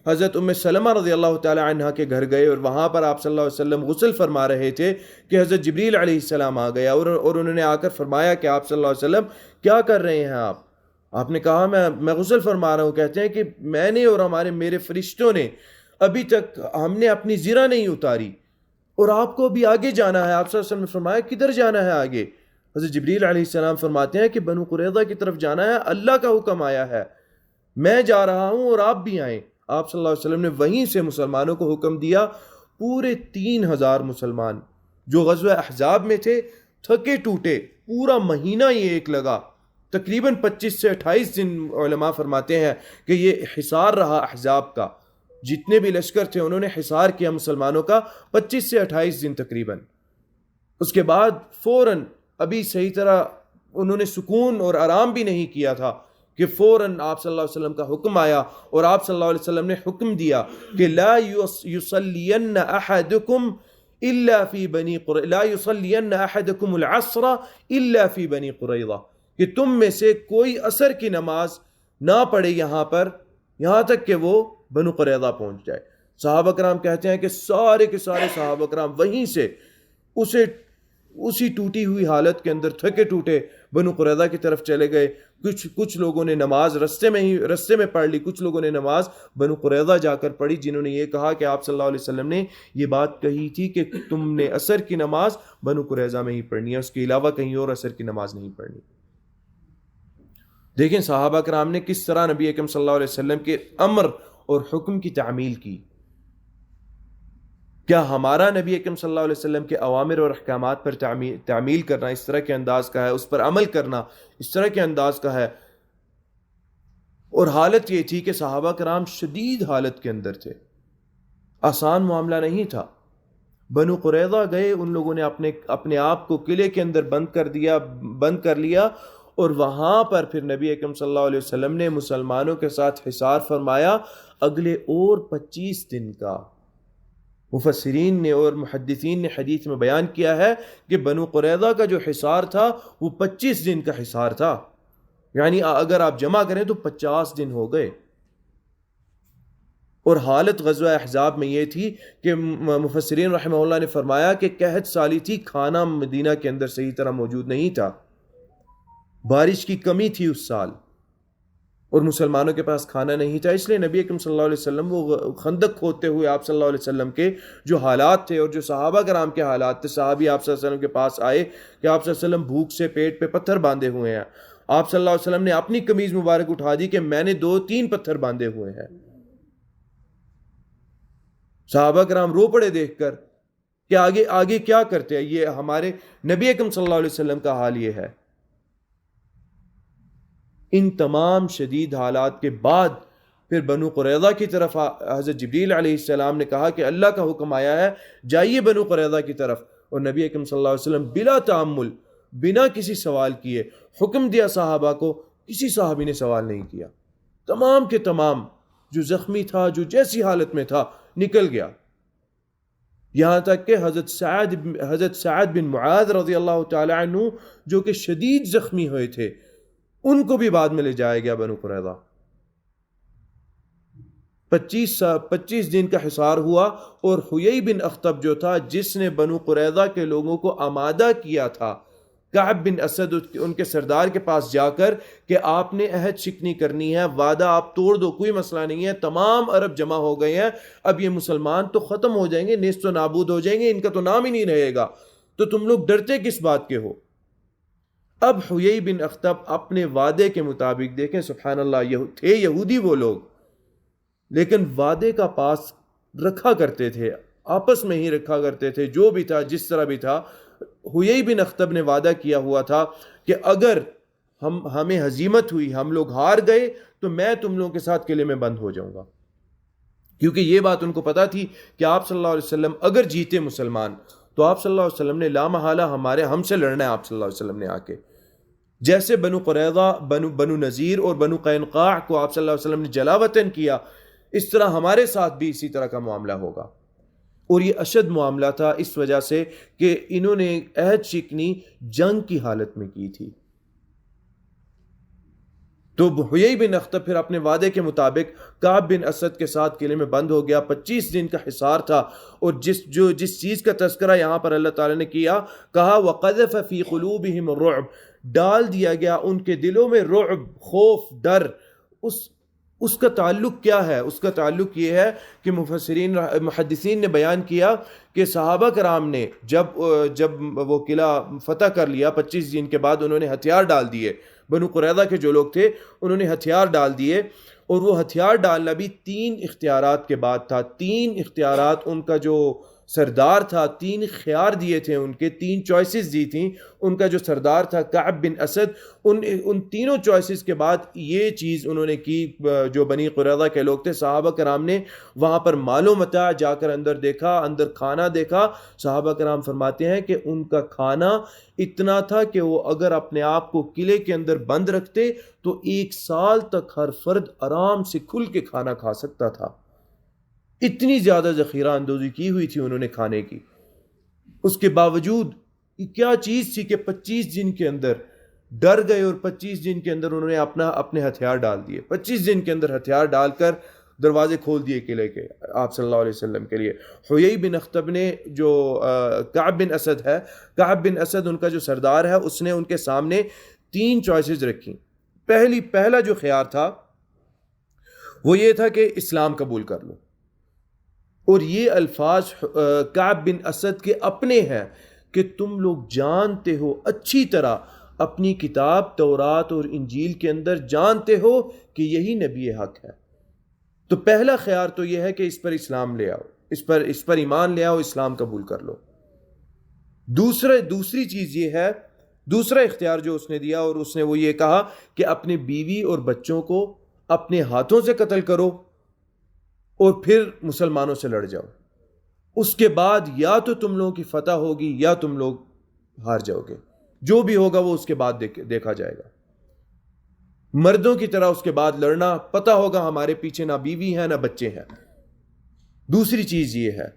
حضرت ام سلمہ رضی اللہ تعالی عنہا کے گھر گئے، اور وہاں پر آپ صلی اللہ علیہ وسلم غسل فرما رہے تھے کہ حضرت جبریل علیہ السلام آ گیا، اور انہوں نے آ کر فرمایا کہ آپ صلی اللہ علیہ وسلم کیا کر رہے ہیں آپ نے کہا میں غسل فرما رہا ہوں۔ کہتے ہیں کہ میں نے اور میرے فرشتوں نے ابھی تک ہم نے اپنی زرہ نہیں اتاری، اور آپ کو بھی آگے جانا ہے۔ آپ صلی اللہ علیہ وسلم نے فرمایا کدھر جانا ہے آگے؟ حضرت جبریل علیہ السلام فرماتے ہیں کہ بنو قریظہ کی طرف جانا ہے، اللہ کا حکم آیا ہے، میں جا رہا ہوں اور آپ بھی آئیں۔ آپ صلی اللہ علیہ وسلم نے وہیں سے مسلمانوں کو حکم دیا۔ پورے 3000 مسلمان جو غزوہ احزاب میں تھے تھکے ٹوٹے، پورا مہینہ یہ ایک لگا، تقریباً 25 سے 28 دن علماء فرماتے ہیں کہ یہ حصار رہا احزاب کا، جتنے بھی لشکر تھے انہوں نے حصار کیا مسلمانوں کا 25 سے 28 دن تقریباً۔ اس کے بعد فوراً ابھی صحیح طرح انہوں نے سکون اور آرام بھی نہیں کیا تھا کہ فوراً آپ صلی اللہ علیہ وسلم کا حکم آیا، اور آپ صلی اللہ علیہ وسلم نے حکم دیا کہ لا يصلين احدكم الا في بني قريظة، لا يصلين احدكم العصر الا في بني قريظة، کہ تم میں سے کوئی عصر کی نماز نہ پڑھے یہاں پر یہاں تک کہ وہ بنو قریظہ پہنچ جائے۔ صحابہ کرام کہتے ہیں کہ سارے کے سارے صحابہ کرام وہیں سے اسی ٹوٹی ہوئی حالت کے اندر تھکے ٹوٹے بنو قریظہ کی طرف چلے گئے۔ کچھ لوگوں نے نماز رستے میں پڑھ لی، کچھ لوگوں نے نماز بنو قریظہ جا کر پڑھی، جنہوں نے یہ کہا کہ آپ صلی اللہ علیہ وسلم نے یہ بات کہی تھی کہ تم نے عصر کی نماز بنو قریظہ میں ہی پڑھنی ہے، اس کے علاوہ کہیں اور عصر کی نماز نہیں پڑھنی۔ دیکھیں صحابہ کرام نے کس طرح نبی اکرم صلی اللہ علیہ وسلم کے امر اور حکم کی تعمیل کی۔ کیا ہمارا نبی اکرم صلی اللہ علیہ وسلم کے اوامر اور احکامات پر تعمیل کرنا اس طرح کے انداز کا ہے، اس پر عمل کرنا اس طرح کے انداز کا ہے؟ اور حالت یہ تھی کہ صحابہ کرام شدید حالت کے اندر تھے، آسان معاملہ نہیں تھا۔ بنو قریظہ گئے، ان لوگوں نے اپنے آپ کو قلعے کے اندر بند کر لیا، اور وہاں پر پھر نبی اکرم صلی اللہ علیہ وسلم نے مسلمانوں کے ساتھ حصار فرمایا اگلے اور 25 دن کا۔ مفسرین نے اور محدثین نے حدیث میں بیان کیا ہے کہ بنو قریظہ کا جو حصار تھا وہ 25 دن کا حصار تھا، یعنی اگر آپ جمع کریں تو 50 دن ہو گئے۔ اور حالت غزوہ احزاب میں یہ تھی کہ مفسرین رحمہ اللہ نے فرمایا کہ قحط سالی تھی، کھانا مدینہ کے اندر صحیح طرح موجود نہیں تھا، بارش کی کمی تھی اس سال، اور مسلمانوں کے پاس کھانا نہیں تھا۔ اس لیے نبی اکرم صلی اللہ علیہ وسلم وہ خندق کھودتے ہوئے آپ صلی اللہ علیہ وسلم کے جو حالات تھے اور جو صحابہ کرام کے حالات تھے، صحابی آپ صلی اللہ علیہ وسلم کے پاس آئے کہ آپ صلی اللہ علیہ وسلم بھوک سے پیٹ پہ پتھر باندھے ہوئے ہیں۔ آپ صلی اللہ علیہ وسلم نے اپنی قمیض مبارک اٹھا دی کہ میں نے 2-3 پتھر باندھے ہوئے ہیں۔ صحابہ کرام رو پڑے دیکھ کر کہ آگے کیا کرتے ہیں، یہ ہمارے نبی اکرم صلی اللہ علیہ وسلم کا حال یہ ہے۔ ان تمام شدید حالات کے بعد پھر بنو قریظہ کی طرف حضرت جبریل علیہ السلام نے کہا کہ اللہ کا حکم آیا ہے، جائیے بنو قریظہ کی طرف، اور نبی اکرم صلی اللہ علیہ وسلم بلا تعمل، بنا کسی سوال کیے حکم دیا صحابہ کو، کسی صحابی نے سوال نہیں کیا، تمام کے تمام جو زخمی تھا، جو جیسی حالت میں تھا نکل گیا۔ یہاں تک کہ حضرت سعد بن معاذ رضی اللہ تعالی عنہ جو کہ شدید زخمی ہوئے تھے، ان کو بھی بعد میں لے جایا گیا بنو قریظہ۔ 25 دن کا حصار ہوا، اور حیی بن اخطب جو تھا جس نے بنو قریظہ کے لوگوں کو آمادہ کیا تھا کعب بن اسد ان کے سردار کے پاس جا کر کہ آپ نے عہد شکنی کرنی ہے، وعدہ آپ توڑ دو، کوئی مسئلہ نہیں ہے، تمام عرب جمع ہو گئے ہیں، اب یہ مسلمان تو ختم ہو جائیں گے، نیست و نابود ہو جائیں گے، ان کا تو نام ہی نہیں رہے گا، تو تم لوگ ڈرتے کس بات کے ہو؟ اب حیی بن اخطب اپنے وعدے کے مطابق، دیکھیں سبحان اللہ، تھے یہودی وہ لوگ، لیکن وعدے کا پاس رکھا کرتے تھے، آپس میں ہی رکھا کرتے تھے، جو بھی تھا جس طرح بھی تھا۔ حیی بن اخطب نے وعدہ کیا ہوا تھا کہ اگر ہمیں ہزیمت ہوئی، ہم لوگ ہار گئے، تو میں تم لوگوں کے ساتھ قلعے میں بند ہو جاؤں گا، کیونکہ یہ بات ان کو پتا تھی کہ آپ صلی اللہ علیہ وسلم اگر جیتے مسلمان تو آپ صلی اللہ علیہ وسلم نے لا محالہ ہم سے لڑنا ہے۔ آپ صلی اللہ علیہ وسلم نے آ کے جیسے بنو قریظہ، بنو نذیر اور بنو قینقاع کو آپ صلی اللہ علیہ وسلم نے جلا وطن کیا، اس طرح ہمارے ساتھ بھی اسی طرح کا معاملہ ہوگا. اور یہ اشد معاملہ تھا اس وجہ سے کہ انہوں نے عہد شکنی جنگ کی حالت میں کی تھی. تو حیی بن اخطب پھر اپنے وعدے کے مطابق کعب بن اسد کے ساتھ قلعے میں بند ہو گیا. 25 دن کا حصار تھا. اور جس چیز کا تذکرہ یہاں پر اللہ تعالیٰ نے کہا وَقَذَفَ فِي قُلُوبِهِمُ الرُّعْبَ، ڈال دیا گیا ان کے دلوں میں رعب، خوف، ڈر. اس کا تعلق کیا ہے؟ اس کا تعلق یہ ہے کہ محدثین نے بیان کیا کہ صحابہ کرام نے جب وہ قلعہ فتح کر لیا 25 دن کے بعد انہوں نے ہتھیار ڈال دیے. بنو قریظہ کے جو لوگ تھے انہوں نے ہتھیار ڈال دیے، اور وہ ہتھیار ڈالنا بھی 3 اختیارات کے بعد تھا. 3 اختیارات ان کا جو سردار تھا، 3 خیار دیے تھے، ان کے 3 چوائسز دی تھیں. ان کا جو سردار تھا کعب بن اسد، ان تینوں چوائسز کے بعد یہ چیز انہوں نے کی. جو بنی قریظہ کے لوگ تھے، صحابہ کرام نے وہاں پر مال و متاع جا کر اندر دیکھا، اندر کھانا دیکھا. صحابہ کرام فرماتے ہیں کہ ان کا کھانا اتنا تھا کہ وہ اگر اپنے آپ کو قلعے کے اندر بند رکھتے تو 1 سال تک ہر فرد آرام سے کھل کے کھانا کھا سکتا تھا. اتنی زیادہ ذخیرہ اندوزی کی ہوئی تھی انہوں نے کھانے کی. اس کے باوجود کیا چیز تھی کہ 25 دن کے اندر ڈر گئے، اور 25 دن کے اندر انہوں نے اپنے ہتھیار ڈال دیے. 25 دن کے اندر ہتھیار ڈال کر دروازے کھول دیے قلعے کے آپ صلی اللہ علیہ وسلم کے لیے. حیی بن اخطب نے جو کعب بن اسد ہے، کعب بن اسد ان کا جو سردار ہے، اس نے ان کے سامنے 3 چوائسز رکھی. پہلا جو خیار تھا وہ یہ تھا کہ اسلام قبول کر لو. اور یہ الفاظ کعب بن اسد کے اپنے ہیں کہ تم لوگ جانتے ہو اچھی طرح، اپنی کتاب تورات اور انجیل کے اندر جانتے ہو کہ یہی نبی حق ہے. تو پہلا خیار تو یہ ہے کہ اس پر اسلام لے آؤ، اس پر ایمان لے آؤ، اسلام قبول کر لو. دوسری چیز یہ ہے، دوسرا اختیار جو اس نے دیا، اور اس نے وہ یہ کہا کہ اپنے بیوی اور بچوں کو اپنے ہاتھوں سے قتل کرو اور پھر مسلمانوں سے لڑ جاؤ. اس کے بعد یا تو تم لوگوں کی فتح ہوگی یا تم لوگ ہار جاؤ گے. جو بھی ہوگا وہ اس کے بعد دیکھا جائے گا. مردوں کی طرح اس کے بعد لڑنا، پتہ ہوگا ہمارے پیچھے نہ بیوی ہے نہ بچے ہیں. دوسری چیز یہ ہے.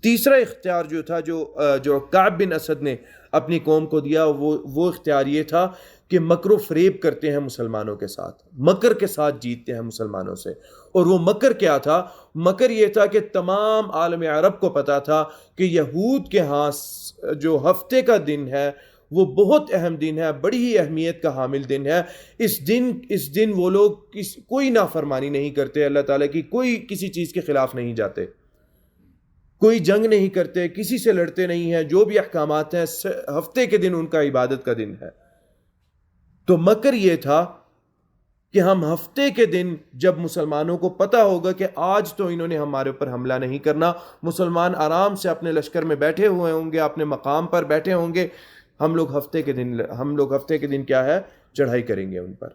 تیسرا اختیار جو تھا جو کعب بن اسد نے اپنی قوم کو دیا، وہ اختیار یہ تھا کہ مکر و فریب کرتے ہیں مسلمانوں کے ساتھ، مکر کے ساتھ جیتتے ہیں مسلمانوں سے. اور وہ مکر کیا تھا؟ مکر یہ تھا کہ تمام عالم عرب کو پتا تھا کہ یہود کے ہاں جو ہفتے کا دن ہے وہ بہت اہم دن ہے، بڑی ہی اہمیت کا حامل دن ہے. اس دن وہ لوگ کوئی نافرمانی نہیں کرتے اللہ تعالیٰ کی، کوئی کسی چیز کے خلاف نہیں جاتے، کوئی جنگ نہیں کرتے، کسی سے لڑتے نہیں ہیں. جو بھی احکامات ہیں، ہفتے کے دن ان کا عبادت کا دن ہے. تو مکر یہ تھا کہ ہم ہفتے کے دن، جب مسلمانوں کو پتہ ہوگا کہ آج تو انہوں نے ہمارے اوپر حملہ نہیں کرنا، مسلمان آرام سے اپنے لشکر میں بیٹھے ہوئے ہوں گے، اپنے مقام پر بیٹھے ہوں گے، ہم لوگ ہفتے کے دن کیا ہے، چڑھائی کریں گے ان پر.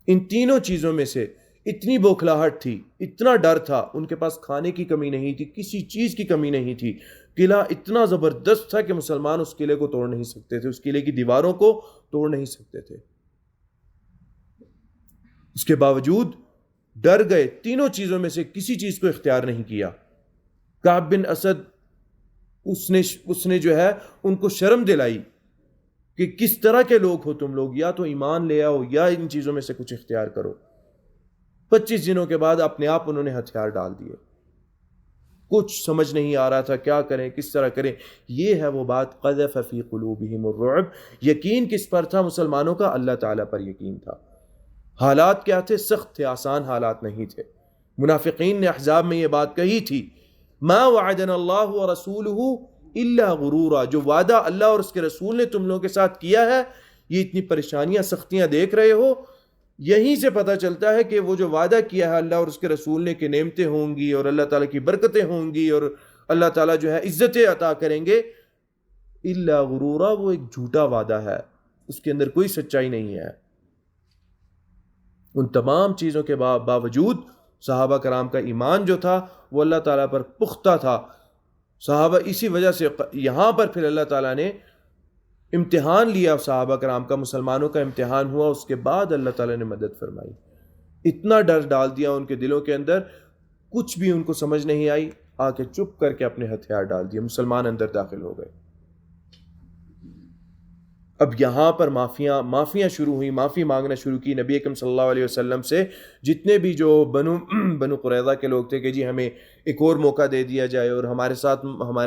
ان تینوں چیزوں میں سے اتنی بوکھلاہٹ تھی، اتنا ڈر تھا، ان کے پاس کھانے کی کمی نہیں تھی، کسی چیز کی کمی نہیں تھی. قلعہ اتنا زبردست تھا کہ مسلمان اس قلعے کو توڑ نہیں سکتے تھے، اس قلعے کی دیواروں کو توڑ نہیں سکتے تھے. اس کے باوجود ڈر گئے، تینوں چیزوں میں سے کسی چیز کو اختیار نہیں کیا. کعب بن اسد اس نے جو ہے ان کو شرم دلائی کہ کس طرح کے لوگ ہو تم لوگ، یا تو ایمان لے آؤ یا ان چیزوں میں سے کچھ اختیار کرو. 25 دنوں کے بعد اپنے آپ انہوں نے ہتھیار ڈال دیے. کچھ سمجھ نہیں آ رہا تھا کیا کریں، کس طرح کریں. یہ ہے وہ بات قذف فی قلوبہم الرعب. یقین کس پر تھا مسلمانوں کا؟ اللہ تعالیٰ پر یقین تھا. حالات کیا تھے؟ سخت تھے، آسان حالات نہیں تھے. منافقین نے احزاب میں یہ بات کہی تھی، ما وعدنا اللہ ورسولہ الا غرورا. جو وعدہ اللہ اور اس کے رسول نے تم لوگوں کے ساتھ کیا ہے، یہ اتنی پریشانیاں، سختیاں دیکھ رہے ہو، یہیں سے پتہ چلتا ہے کہ وہ جو وعدہ کیا ہے اللہ اور اس کے رسول نے کہ نعمتیں ہوں گی اور اللہ تعالیٰ کی برکتیں ہوں گی اور اللہ تعالیٰ جو ہے عزتیں عطا کریں گے، الا غرورا، وہ ایک جھوٹا وعدہ ہے، اس کے اندر کوئی سچائی نہیں ہے. ان تمام چیزوں کے باوجود صحابہ کرام کا ایمان جو تھا وہ اللہ تعالیٰ پر پختہ تھا. صحابہ اسی وجہ سے یہاں پر پھر اللہ تعالیٰ نے امتحان لیا صحابہ کرام کا، مسلمانوں کا امتحان ہوا، اس کے بعد اللہ تعالیٰ نے مدد فرمائی. اتنا ڈر ڈال دیا ان کے دلوں کے اندر، کچھ بھی ان کو سمجھ نہیں آئی، آ کے چپ کر کے اپنے ہتھیار ڈال دیے، مسلمان اندر داخل ہو گئے۔ اب یہاں پر معافیاں شروع ہوئی، معافی مانگنا شروع کی نبی اکرم صلی اللہ علیہ وسلم سے، جتنے بھی جو بنو قریظہ کے لوگ تھے کہ جی ہمیں ایک اور موقع دے دیا جائے اور ہمارے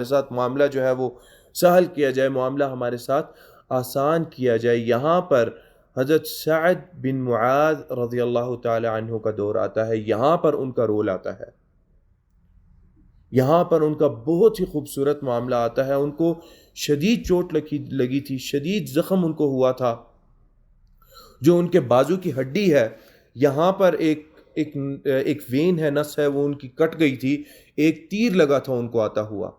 ساتھ معاملہ جو ہے وہ سہل کیا جائے، معاملہ ہمارے ساتھ آسان کیا جائے۔ یہاں پر حضرت سعد بن معاذ رضی اللہ تعالی عنہ کا دور آتا ہے، یہاں پر ان کا رول آتا ہے، یہاں پر ان کا بہت ہی خوبصورت معاملہ آتا ہے۔ ان کو شدید چوٹ لگی تھی، شدید زخم ان کو ہوا تھا، جو ان کے بازو کی ہڈی ہے یہاں پر ایک وین ہے، نس ہے، وہ ان کی کٹ گئی تھی، ایک تیر لگا تھا ان کو آتا ہوا،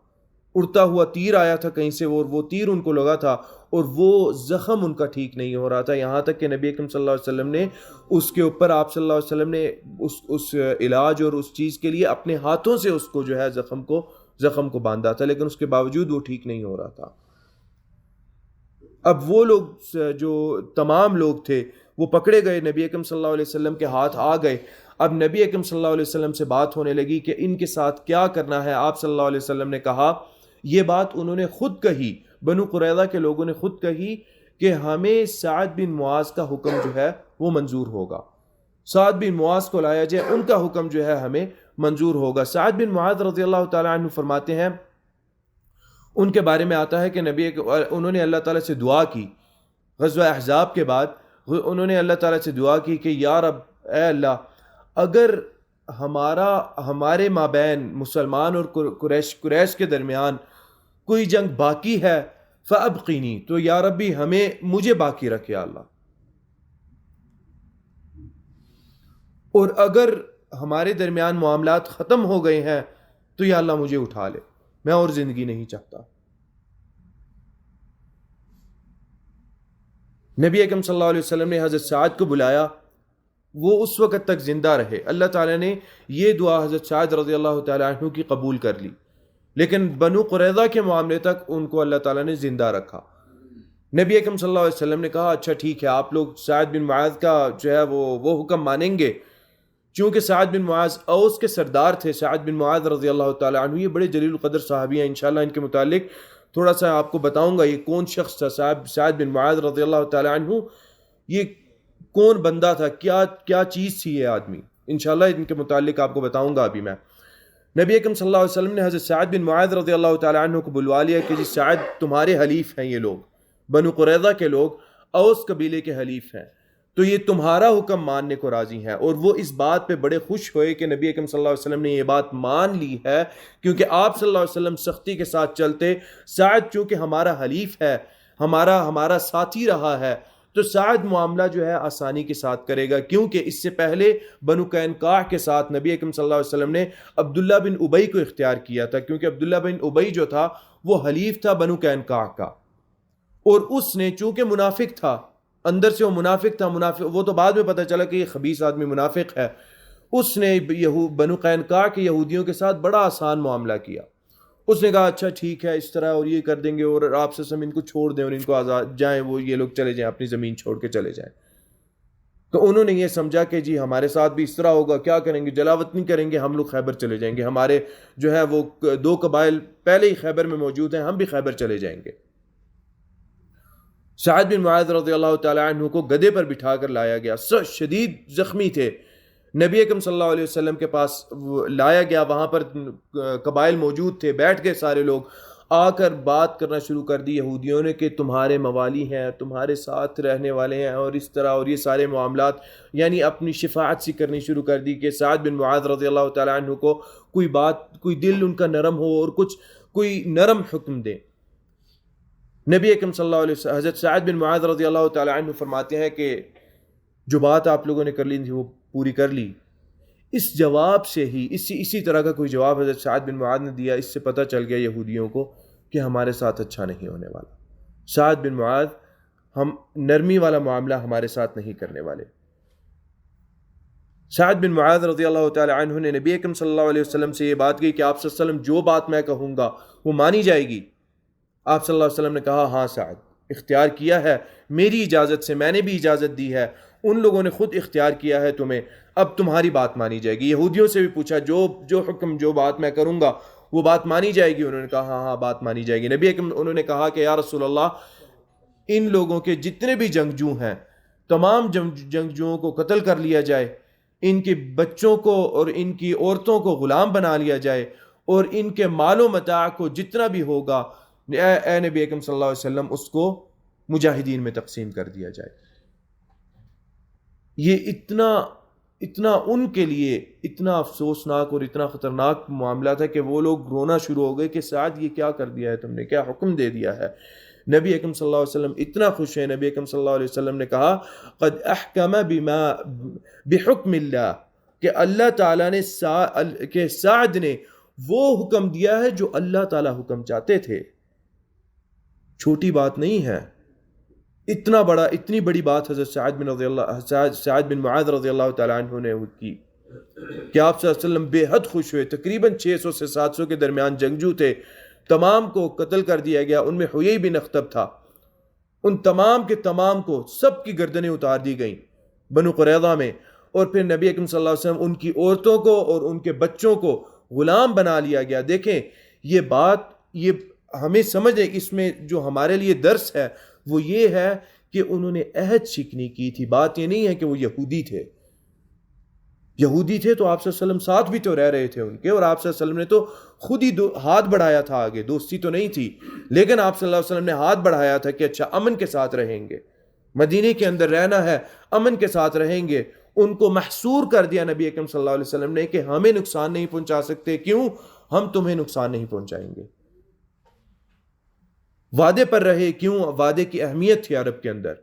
اڑتا ہوا تیر آیا تھا کہیں سے، وہ تیر ان کو لگا تھا اور وہ زخم ان کا ٹھیک نہیں ہو رہا تھا، یہاں تک کہ نبی اکرم صلی اللہ علیہ وسلم نے اس کے اوپر، آپ صلی اللہ علیہ وسلم نے اس علاج اور اس چیز کے لیے اپنے ہاتھوں سے اس کو جو ہے زخم کو باندھا تھا، لیکن اس کے باوجود وہ ٹھیک نہیں ہو رہا تھا۔ اب وہ لوگ جو تمام لوگ تھے وہ پکڑے گئے، نبی اکرم صلی اللہ علیہ وسلم کے ہاتھ آ گئے۔ اب نبی اکرم صلی اللہ علیہ وسلم سے بات ہونے لگی کہ ان کے ساتھ کیا کرنا ہے۔ آپ صلی اللہ علیہ وسلم نے کہا، یہ بات انہوں نے خود کہی، بنو قریظہ کے لوگوں نے خود کہی کہ ہمیں سعد بن معاذ کا حکم جو ہے وہ منظور ہوگا، سعد بن معاذ کو لایا جائے، ان کا حکم جو ہے ہمیں منظور ہوگا۔ سعد بن معاذ رضی اللہ تعالی عنہ فرماتے ہیں، ان کے بارے میں آتا ہے کہ انہوں نے اللہ تعالیٰ سے دعا کی، غزوہ احزاب کے بعد انہوں نے اللہ تعالیٰ سے دعا کی کہ یا رب، اے اللہ، اگر ہمارے مابین مسلمان اور قریش کے درمیان کوئی جنگ باقی ہے فَأَبْقِنِي، تو یا ربی مجھے باقی رکھ یا اللہ، اور اگر ہمارے درمیان معاملات ختم ہو گئے ہیں تو یا اللہ مجھے اٹھا لے، میں اور زندگی نہیں چاہتا۔ نبی اکرم صلی اللہ علیہ وسلم نے حضرت سعد کو بلایا، وہ اس وقت تک زندہ رہے، اللہ تعالیٰ نے یہ دعا حضرت سعد رضی اللہ تعالیٰ عنہ کی قبول کر لی، لیکن بنو قریظہ کے معاملے تک ان کو اللہ تعالیٰ نے زندہ رکھا۔ نبی اکرم صلی اللہ علیہ وسلم نے کہا، اچھا ٹھیک ہے، آپ لوگ سعد بن معاذ کا جو ہے وہ حکم مانیں گے، چونکہ سعد بن معاذ اوس کے سردار تھے۔ سعد بن معاذ رضی اللہ تعالیٰ عنہ یہ بڑے جلیل القدر صحابی ہیں، انشاءاللہ ان کے متعلق تھوڑا سا آپ کو بتاؤں گا، یہ کون شخص تھا سعد بن معاذ رضی اللہ تعالیٰ عنہ، یہ کون بندہ تھا، کیا چیز تھی یہ آدمی، انشاءاللہ ان کے متعلق آپ کو بتاؤں گا ابھی میں۔ نبی اکرم صلی اللہ علیہ وسلم نے حضرت سعد بن معاذ رضی اللہ تعالیٰ عنہ کو بلوا لیا کہ جی سعد تمہارے حلیف ہیں، یہ لوگ بنو قریظہ کے لوگ اوس قبیلے کے حلیف ہیں، تو یہ تمہارا حکم ماننے کو راضی ہیں۔ اور وہ اس بات پہ بڑے خوش ہوئے کہ نبی اکرم صلی اللہ علیہ وسلم نے یہ بات مان لی ہے، کیونکہ آپ صلی اللہ علیہ وسلم سختی کے ساتھ چلتے، سعد چونکہ ہمارا حلیف ہے، ہمارا ساتھی رہا ہے، تو سعد معاملہ جو ہے آسانی کے ساتھ کرے گا، کیونکہ اس سے پہلے بنو قینقاع کے ساتھ نبی اکرم صلی اللہ علیہ وسلم نے عبداللہ بن ابی کو اختیار کیا تھا، کیونکہ عبداللہ بن ابی جو تھا وہ حلیف تھا بنو قینقاع کا، اور اس نے چونکہ منافق تھا، اندر سے وہ منافق تھا، وہ تو بعد میں پتہ چلا کہ یہ خبیث آدمی منافق ہے، اس نے بنو قینقاع کے یہودیوں کے ساتھ بڑا آسان معاملہ کیا۔ اس نے کہا اچھا ٹھیک ہے، اس طرح اور یہ کر دیں گے، اور آپ سے ان کو چھوڑ دیں اور ان کو آزاد جائیں، وہ یہ لوگ چلے جائیں، اپنی زمین چھوڑ کے چلے جائیں۔ تو انہوں نے یہ سمجھا کہ جی ہمارے ساتھ بھی اس طرح ہوگا، کیا کریں گے، جلاوطنی کریں گے، ہم لوگ خیبر چلے جائیں گے، ہمارے جو ہے وہ 2 قبائل پہلے ہی خیبر میں موجود ہیں، ہم بھی خیبر چلے جائیں گے۔ سعد بن معاذ رضی اللہ تعالیٰ عنہ کو گدھے پر بٹھا کر لایا گیا، شدید زخمی تھے، نبی اکرم صلی اللہ علیہ وسلم کے پاس لایا گیا، وہاں پر قبائل موجود تھے، بیٹھ گئے سارے لوگ، آ کر بات کرنا شروع کر دی یہودیوں نے کہ تمہارے موالی ہیں، تمہارے ساتھ رہنے والے ہیں، اور اس طرح، اور یہ سارے معاملات، یعنی اپنی شفاعت سی کرنی شروع کر دی کہ سعد بن معاذ رضی اللہ تعالیٰ عنہ کو کوئی دل ان کا نرم ہو اور کوئی نرم حکم دے۔ نبی اکرم صلی اللہ علیہ وسلم حضرت سعد بن معاذ رضی اللہ تعالیٰ عنہ فرماتے ہیں کہ جو بات آپ لوگوں نے کر لی تھی وہ پوری کر لی۔ اس جواب سے ہی اسی طرح کا کوئی جواب حضرت سعد بن معاذ نے دیا، اس سے پتہ چل گیا یہودیوں کو کہ ہمارے ساتھ اچھا نہیں ہونے والا، سعد بن معاذ ہم نرمی والا معاملہ ہمارے ساتھ نہیں کرنے والے۔ سعد بن معاذ رضی اللہ تعالیٰ عنہ نے نبی اکرم صلی اللہ علیہ وسلم سے یہ بات کہی کہ آپ صلی اللہ علیہ وسلم جو بات میں کہوں گا وہ مانی جائے گی۔ آپ صلی اللہ علیہ وسلم نے کہا ہاں سعد، اختیار کیا ہے میری اجازت سے، میں نے بھی اجازت دی ہے، ان لوگوں نے خود اختیار کیا ہے تمہیں، اب تمہاری بات مانی جائے گی۔ یہودیوں سے بھی پوچھا جو حکم، جو بات میں کروں گا وہ بات مانی جائے گی؟ انہوں نے کہا ہاں ہاں بات مانی جائے گی۔ نبی اکرم انہوں نے کہا کہ یا رسول اللہ، ان لوگوں کے جتنے بھی جنگجو ہیں تمام جنگجوؤں کو قتل کر لیا جائے، ان کے بچوں کو اور ان کی عورتوں کو غلام بنا لیا جائے، اور ان کے مال و متاع کو جتنا بھی ہوگا اے نبی اکرم صلی اللہ علیہ وسلم اس کو مجاہدین میں تقسیم کر دیا جائے۔ یہ اتنا ان کے لیے اتنا افسوسناک اور اتنا خطرناک معاملہ تھا کہ وہ لوگ رونا شروع ہو گئے کہ سعد یہ کیا کر دیا ہے تم نے، کیا حکم دے دیا ہے۔ نبی اکرم صلی اللہ علیہ وسلم اتنا خوش ہیں، نبی اکرم صلی اللہ علیہ وسلم نے کہا قد احکم بحکم اللہ، کہ اللہ تعالیٰ نے کہ سعد نے وہ حکم دیا ہے جو اللہ تعالیٰ حکم چاہتے تھے۔ چھوٹی بات نہیں ہے، اتنی بڑی بات حضرت سعد بن معاذ رضی اللہ تعالیٰ عنہ نے کی کہ آپ صلی اللہ علیہ وسلم بے حد خوش ہوئے۔ تقریباً 600 سے 700 کے درمیان جنگجو تھے، تمام کو قتل کر دیا گیا۔ ان میں حیی بن اخطب تھا، ان تمام کے تمام کو سب کی گردنیں اتار دی گئیں بنو قریظہ میں، اور پھر نبی اکرم صلی اللہ علیہ وسلم ان کی عورتوں کو اور ان کے بچوں کو غلام بنا لیا گیا۔ دیکھیں یہ بات، یہ ہمیں سمجھیں، اس میں جو ہمارے لیے درس ہے وہ یہ ہے کہ انہوں نے عہد شکنی کی تھی۔ بات یہ نہیں ہے کہ وہ یہودی تھے تو آپ صلی اللہ علیہ وسلم ساتھ بھی تو رہ رہے تھے ان کے، اور آپ صلی اللہ علیہ وسلم نے تو خود ہی ہاتھ بڑھایا تھا آگے، دوستی تو نہیں تھی، لیکن آپ صلی اللہ علیہ وسلم نے ہاتھ بڑھایا تھا کہ اچھا امن کے ساتھ رہیں گے، مدینے کے اندر رہنا ہے، امن کے ساتھ رہیں گے۔ ان کو محصور کر دیا نبی اکرم صلی اللہ علیہ وسلم نے کہ ہمیں نقصان نہیں پہنچا سکتے، کیوں؟ ہم تمہیں نقصان نہیں پہنچائیں گے۔ وعدے پر رہے، کیوں؟ وعدے کی اہمیت تھی عرب کے اندر۔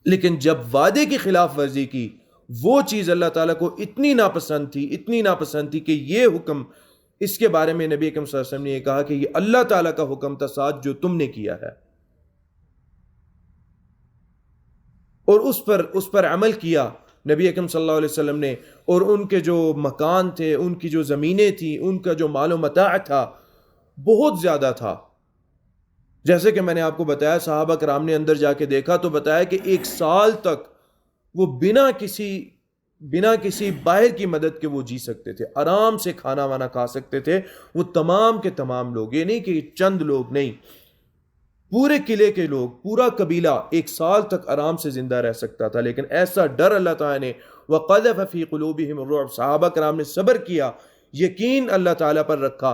لیکن جب وعدے کی خلاف ورزی کی، وہ چیز اللہ تعالیٰ کو اتنی ناپسند تھی کہ یہ حکم، اس کے بارے میں نبی اکرم صلی اللہ علیہ وسلم نے یہ کہا کہ یہ اللہ تعالیٰ کا حکم تھا ساتھ جو تم نے کیا ہے، اور اس پر عمل کیا نبی اکرم صلی اللہ علیہ وسلم نے۔ اور ان کے جو مکان تھے، ان کی جو زمینیں تھیں، ان کا جو مال و متاع تھا بہت زیادہ تھا۔ جیسے کہ میں نے آپ کو بتایا، صحابہ کرام نے اندر جا کے دیکھا تو بتایا کہ 1 سال تک وہ بنا کسی باہر کی مدد کے وہ جی سکتے تھے، آرام سے کھانا وانا کھا سکتے تھے۔ وہ تمام کے تمام لوگ، یہ نہیں کہ چند لوگ نہیں، پورے قلعے کے لوگ، پورا قبیلہ 1 سال تک آرام سے زندہ رہ سکتا تھا۔ لیکن ایسا ڈر اللہ تعالیٰ نے وَقَذَفَ فِي قُلُوبِهِمُ الرُّعْبَ، صحابہ کرام نے صبر کیا، یقین اللہ تعالیٰ پر رکھا،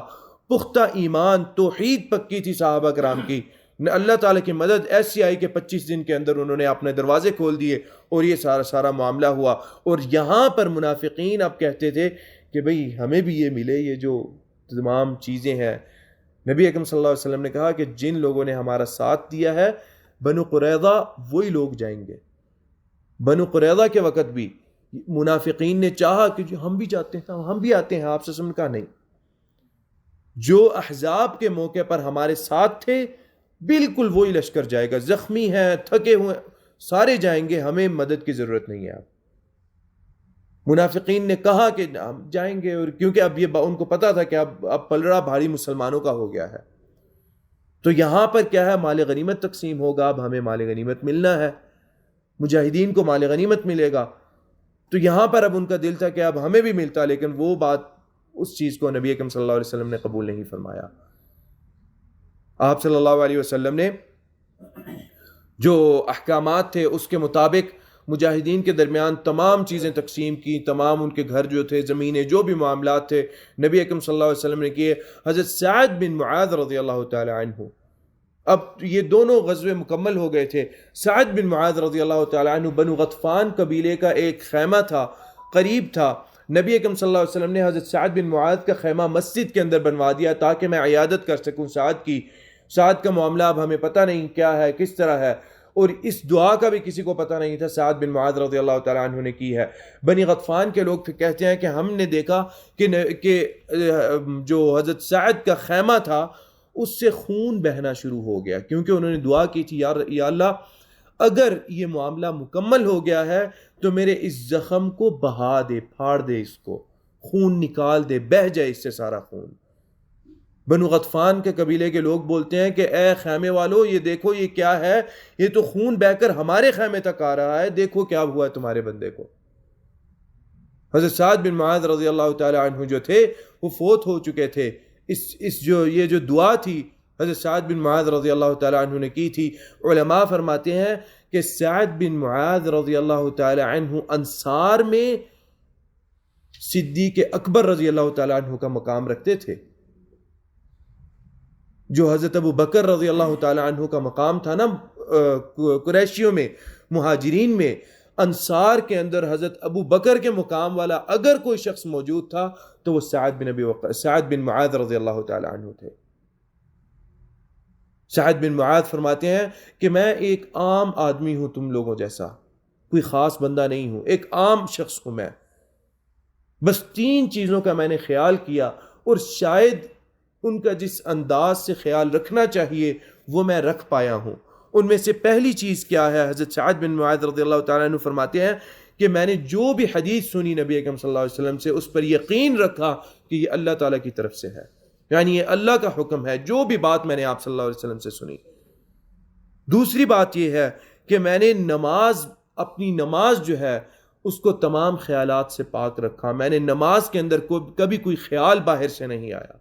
پختہ ایمان، توحید پکی تھی صحابہ کرام کی۔ اللہ تعالیٰ کی مدد ایسی آئی کہ 25 دن کے اندر انہوں نے اپنے دروازے کھول دیے، اور یہ سارا معاملہ ہوا۔ اور یہاں پر منافقین اب کہتے تھے کہ بھئی ہمیں بھی یہ ملے، یہ جو تمام چیزیں ہیں۔ نبی اکرم صلی اللہ علیہ وسلم نے کہا کہ جن لوگوں نے ہمارا ساتھ دیا ہے بنو قریظہ، وہی لوگ جائیں گے۔ بنو قریظہ کے وقت بھی منافقین نے چاہا کہ ہم بھی جاتے ہیں، ہم بھی آتے ہیں، آپ سے سن کہا نہیں، جو احزاب کے موقع پر ہمارے ساتھ تھے بالکل وہی لشکر جائے گا، زخمی ہیں، تھکے ہوئے، سارے جائیں گے، ہمیں مدد کی ضرورت نہیں ہے۔ منافقین نے کہا کہ ہم جائیں گے، اور کیونکہ اب یہ ان کو پتا تھا کہ اب پلڑا بھاری مسلمانوں کا ہو گیا ہے، تو یہاں پر کیا ہے، مال غنیمت تقسیم ہوگا، اب ہمیں مال غنیمت ملنا ہے، مجاہدین کو مال غنیمت ملے گا۔ تو یہاں پر اب ان کا دل تھا کہ اب ہمیں بھی ملتا، لیکن وہ بات، اس چیز کو نبی اکرم صلی اللہ علیہ وسلم نے قبول نہیں فرمایا۔ آپ صلی اللہ علیہ وسلم نے جو احکامات تھے اس کے مطابق مجاہدین کے درمیان تمام چیزیں تقسیم کی، تمام ان کے گھر جو تھے، زمینیں، جو بھی معاملات تھے نبی اکرم صلی اللہ علیہ وسلم نے کیے۔ حضرت سعد بن معاذ رضی اللہ تعالی عنہ، اب یہ دونوں غزوے مکمل ہو گئے تھے۔ سعد بن معاذ رضی اللہ تعالی عنہ بنو غطفان قبیلے کا ایک خیمہ تھا، قریب تھا۔ نبی اکرم صلی اللہ علیہ وسلم نے حضرت سعد بن معاذ کا خیمہ مسجد کے اندر بنوا دیا تاکہ میں عیادت کر سکوں سعد کی۔ سعد کا معاملہ اب ہمیں پتہ نہیں کیا ہے، کس طرح ہے، اور اس دعا کا بھی کسی کو پتہ نہیں تھا، سعد بن معاذ رضی اللہ تعالیٰ عنہ نے کی ہے۔ بنی غطفان کے لوگ پھر کہتے ہیں کہ ہم نے دیکھا کہ جو حضرت سعد کا خیمہ تھا اس سے خون بہنا شروع ہو گیا، کیونکہ انہوں نے دعا کی تھی، یا اللہ اگر یہ معاملہ مکمل ہو گیا ہے تو میرے اس زخم کو بہا دے، پھاڑ دے، اس کو خون نکال دے، بہہ جائے اس سے سارا خون۔ بنو غطفان کے قبیلے کے لوگ بولتے ہیں کہ اے خیمے والو، یہ دیکھو یہ کیا ہے، یہ تو خون بہہ کر ہمارے خیمے تک آ رہا ہے، دیکھو کیا ہوا ہے تمہارے بندے کو۔ حضرت سعد بن معاذ رضی اللہ تعالی عنہ جو تھے وہ فوت ہو چکے تھے۔ یہ جو دعا تھی حضرت سعد بن معاذ رضی اللہ تعالی عنہ نے کی تھی۔ علماء فرماتے ہیں کہ سعد بن معاذ رضی اللہ تعالی عنہ انصار میں صدیق اکبر رضی اللہ تعالی عنہ کا مقام رکھتے تھے۔ جو حضرت ابو بکر رضی اللہ تعالی عنہ کا مقام تھا نا قریشیوں میں، مہاجرین میں، انصار کے اندر حضرت ابو بکر کے مقام والا اگر کوئی شخص موجود تھا تو وہ سعد بن معاذ رضی اللہ تعالی عنہ تھے۔ سعد بن معاذ فرماتے ہیں کہ میں ایک عام آدمی ہوں، تم لوگوں جیسا، کوئی خاص بندہ نہیں ہوں، ایک عام شخص ہوں میں، بس 3 چیزوں کا میں نے خیال کیا، اور شاید ان کا جس انداز سے خیال رکھنا چاہیے وہ میں رکھ پایا ہوں۔ ان میں سے پہلی چیز کیا ہے؟ حضرت سعد بن معاذ رضی اللہ تعالیٰ عنہ فرماتے ہیں کہ میں نے جو بھی حدیث سنی نبی اکرم صلی اللہ علیہ وسلم سے، اس پر یقین رکھا کہ یہ اللہ تعالیٰ کی طرف سے ہے، یعنی یہ اللہ کا حکم ہے، جو بھی بات میں نے آپ صلی اللہ علیہ وسلم سے سنی۔ دوسری بات یہ ہے کہ میں نے اپنی نماز جو ہے اس کو تمام خیالات سے پاک رکھا، میں نے نماز کے اندر کبھی کوئی خیال باہر سے نہیں آیا۔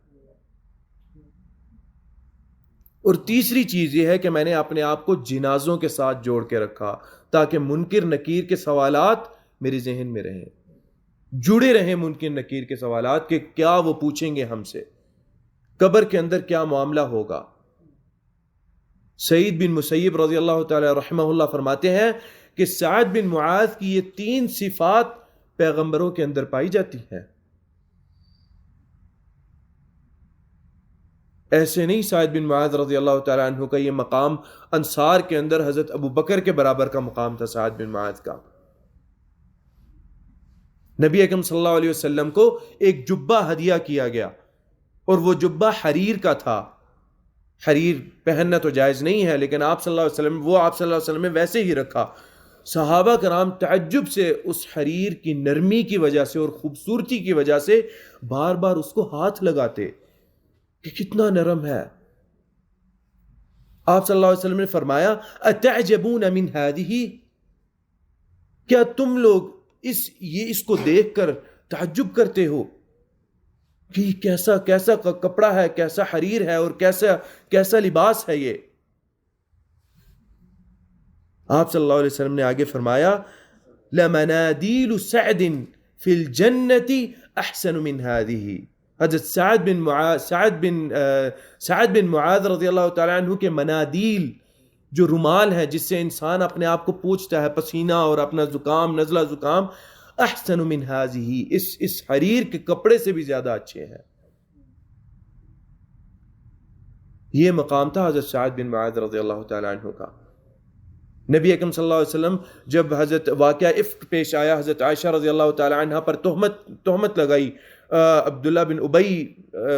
اور تیسری چیز یہ ہے کہ میں نے اپنے آپ کو جنازوں کے ساتھ جوڑ کے رکھا تاکہ منکر نکیر کے سوالات میرے ذہن میں رہیں، جڑے رہیں منکر نکیر کے سوالات کہ کیا وہ پوچھیں گے ہم سے، قبر کے اندر کیا معاملہ ہوگا۔ سعید بن مسیب رضی اللہ تعالی رحمہ اللہ فرماتے ہیں کہ سعد بن معاذ کی یہ 3 صفات پیغمبروں کے اندر پائی جاتی ہیں۔ ایسے نہیں سعد بن معاذ رضی اللہ تعالی عنہ کا یہ مقام انصار کے اندر حضرت ابو بکر کے برابر کا مقام تھا سعد بن معاذ کا۔ نبی اکرم صلی اللہ علیہ وسلم کو ایک جبہ ہدیہ کیا گیا، اور وہ جبہ حریر کا تھا۔ حریر پہننا تو جائز نہیں ہے، لیکن آپ صلی اللہ علیہ وسلم نے ویسے ہی رکھا۔ صحابہ کرام تعجب سے اس حریر کی نرمی کی وجہ سے اور خوبصورتی کی وجہ سے بار بار اس کو ہاتھ لگاتے کہ کتنا نرم ہے۔ آپ صلی اللہ علیہ وسلم نے فرمایا اتعجبون من هذه، کیا تم لوگ اس کو دیکھ کر تعجب کرتے ہو کہ کیسا کپڑا ہے، کیسا حریر ہے، اور کیسا لباس ہے یہ۔ آپ صلی اللہ علیہ وسلم نے آگے فرمایا لمنادیل سعد فی الجنت احسن من هذه۔ حضرت سعد بن معاذ رضی اللہ تعالیٰ عنہ کے منادیل، جو رومال ہے جس سے انسان اپنے آپ کو پوچھتا ہے پسینہ اور اپنا زکام، نزلہ زکام، احسن من هذه، اس حریر کے کپڑے سے بھی زیادہ اچھے ہیں۔ یہ مقام تھا حضرت سعد بن معاذ رضی اللہ تعالیٰ عنہ کا۔ نبی اکرم صلی اللہ علیہ وسلم جب حضرت واقعہ افک پیش آیا، حضرت عائشہ رضی اللہ تعالیٰ عنہ پر تہمت لگائی، عبداللہ بن ابی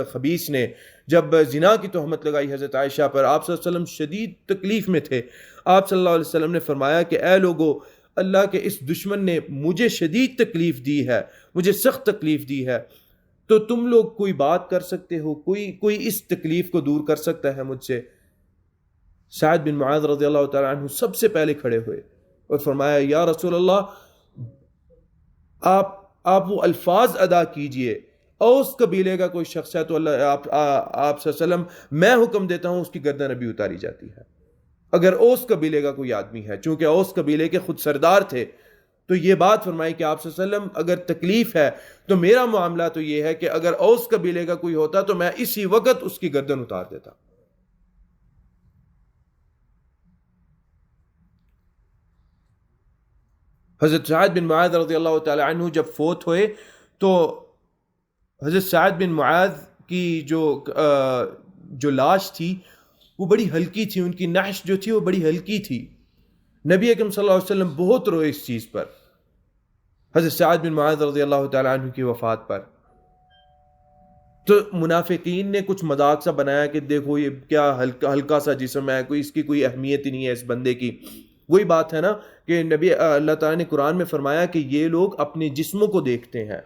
خبیث نے جب زنا کی تہمت لگائی حضرت عائشہ پر، آپ صلی اللہ علیہ وسلم شدید تکلیف میں تھے۔ آپ صلی اللہ علیہ وسلم نے فرمایا کہ اے لوگو، اللہ کے اس دشمن نے مجھے شدید تکلیف دی ہے، مجھے سخت تکلیف دی ہے، تو تم لوگ کوئی بات کر سکتے ہو، کوئی اس تکلیف کو دور کر سکتا ہے مجھ سے؟ سعد بن معاذ رضی اللہ تعالیٰ عنہ سب سے پہلے کھڑے ہوئے اور فرمایا یا رسول اللہ، آپ وہ الفاظ ادا کیجئے، اوس قبیلے کا کوئی شخص ہے تو آپ صلی اللہ علیہ وسلم میں حکم دیتا ہوں اس کی گردن ابھی اتاری جاتی ہے۔ اگر اوس قبیلے کا کوئی آدمی ہے، چونکہ اوس قبیلے کے خود سردار تھے، تو یہ بات فرمائی کہ آپ صلی اللہ علیہ وسلم اگر تکلیف ہے تو میرا معاملہ تو یہ ہے کہ اگر اوس قبیلے کا کوئی ہوتا تو میں اسی وقت اس کی گردن اتار دیتا۔ حضرت سعد بن معاذ رضی اللہ تعالی عنہ جب فوت ہوئے تو حضرت سعد بن معاذ کی جو لاش تھی وہ بڑی ہلکی تھی، ان کی نعش جو تھی وہ بڑی ہلکی تھی۔ نبی اکرم صلی اللہ علیہ وسلم بہت روئے اس چیز پر، حضرت سعد بن معاذ رضی اللہ تعالی عنہ کی وفات پر۔ تو منافقین نے کچھ مذاق سا بنایا کہ دیکھو یہ کیا ہلکا سا جسم ہے، اس کی کوئی اہمیت ہی نہیں ہے اس بندے کی۔ وہی بات ہے نا کہ اللہ تعالیٰ نے قرآن میں فرمایا کہ یہ لوگ اپنے جسموں کو دیکھتے ہیں،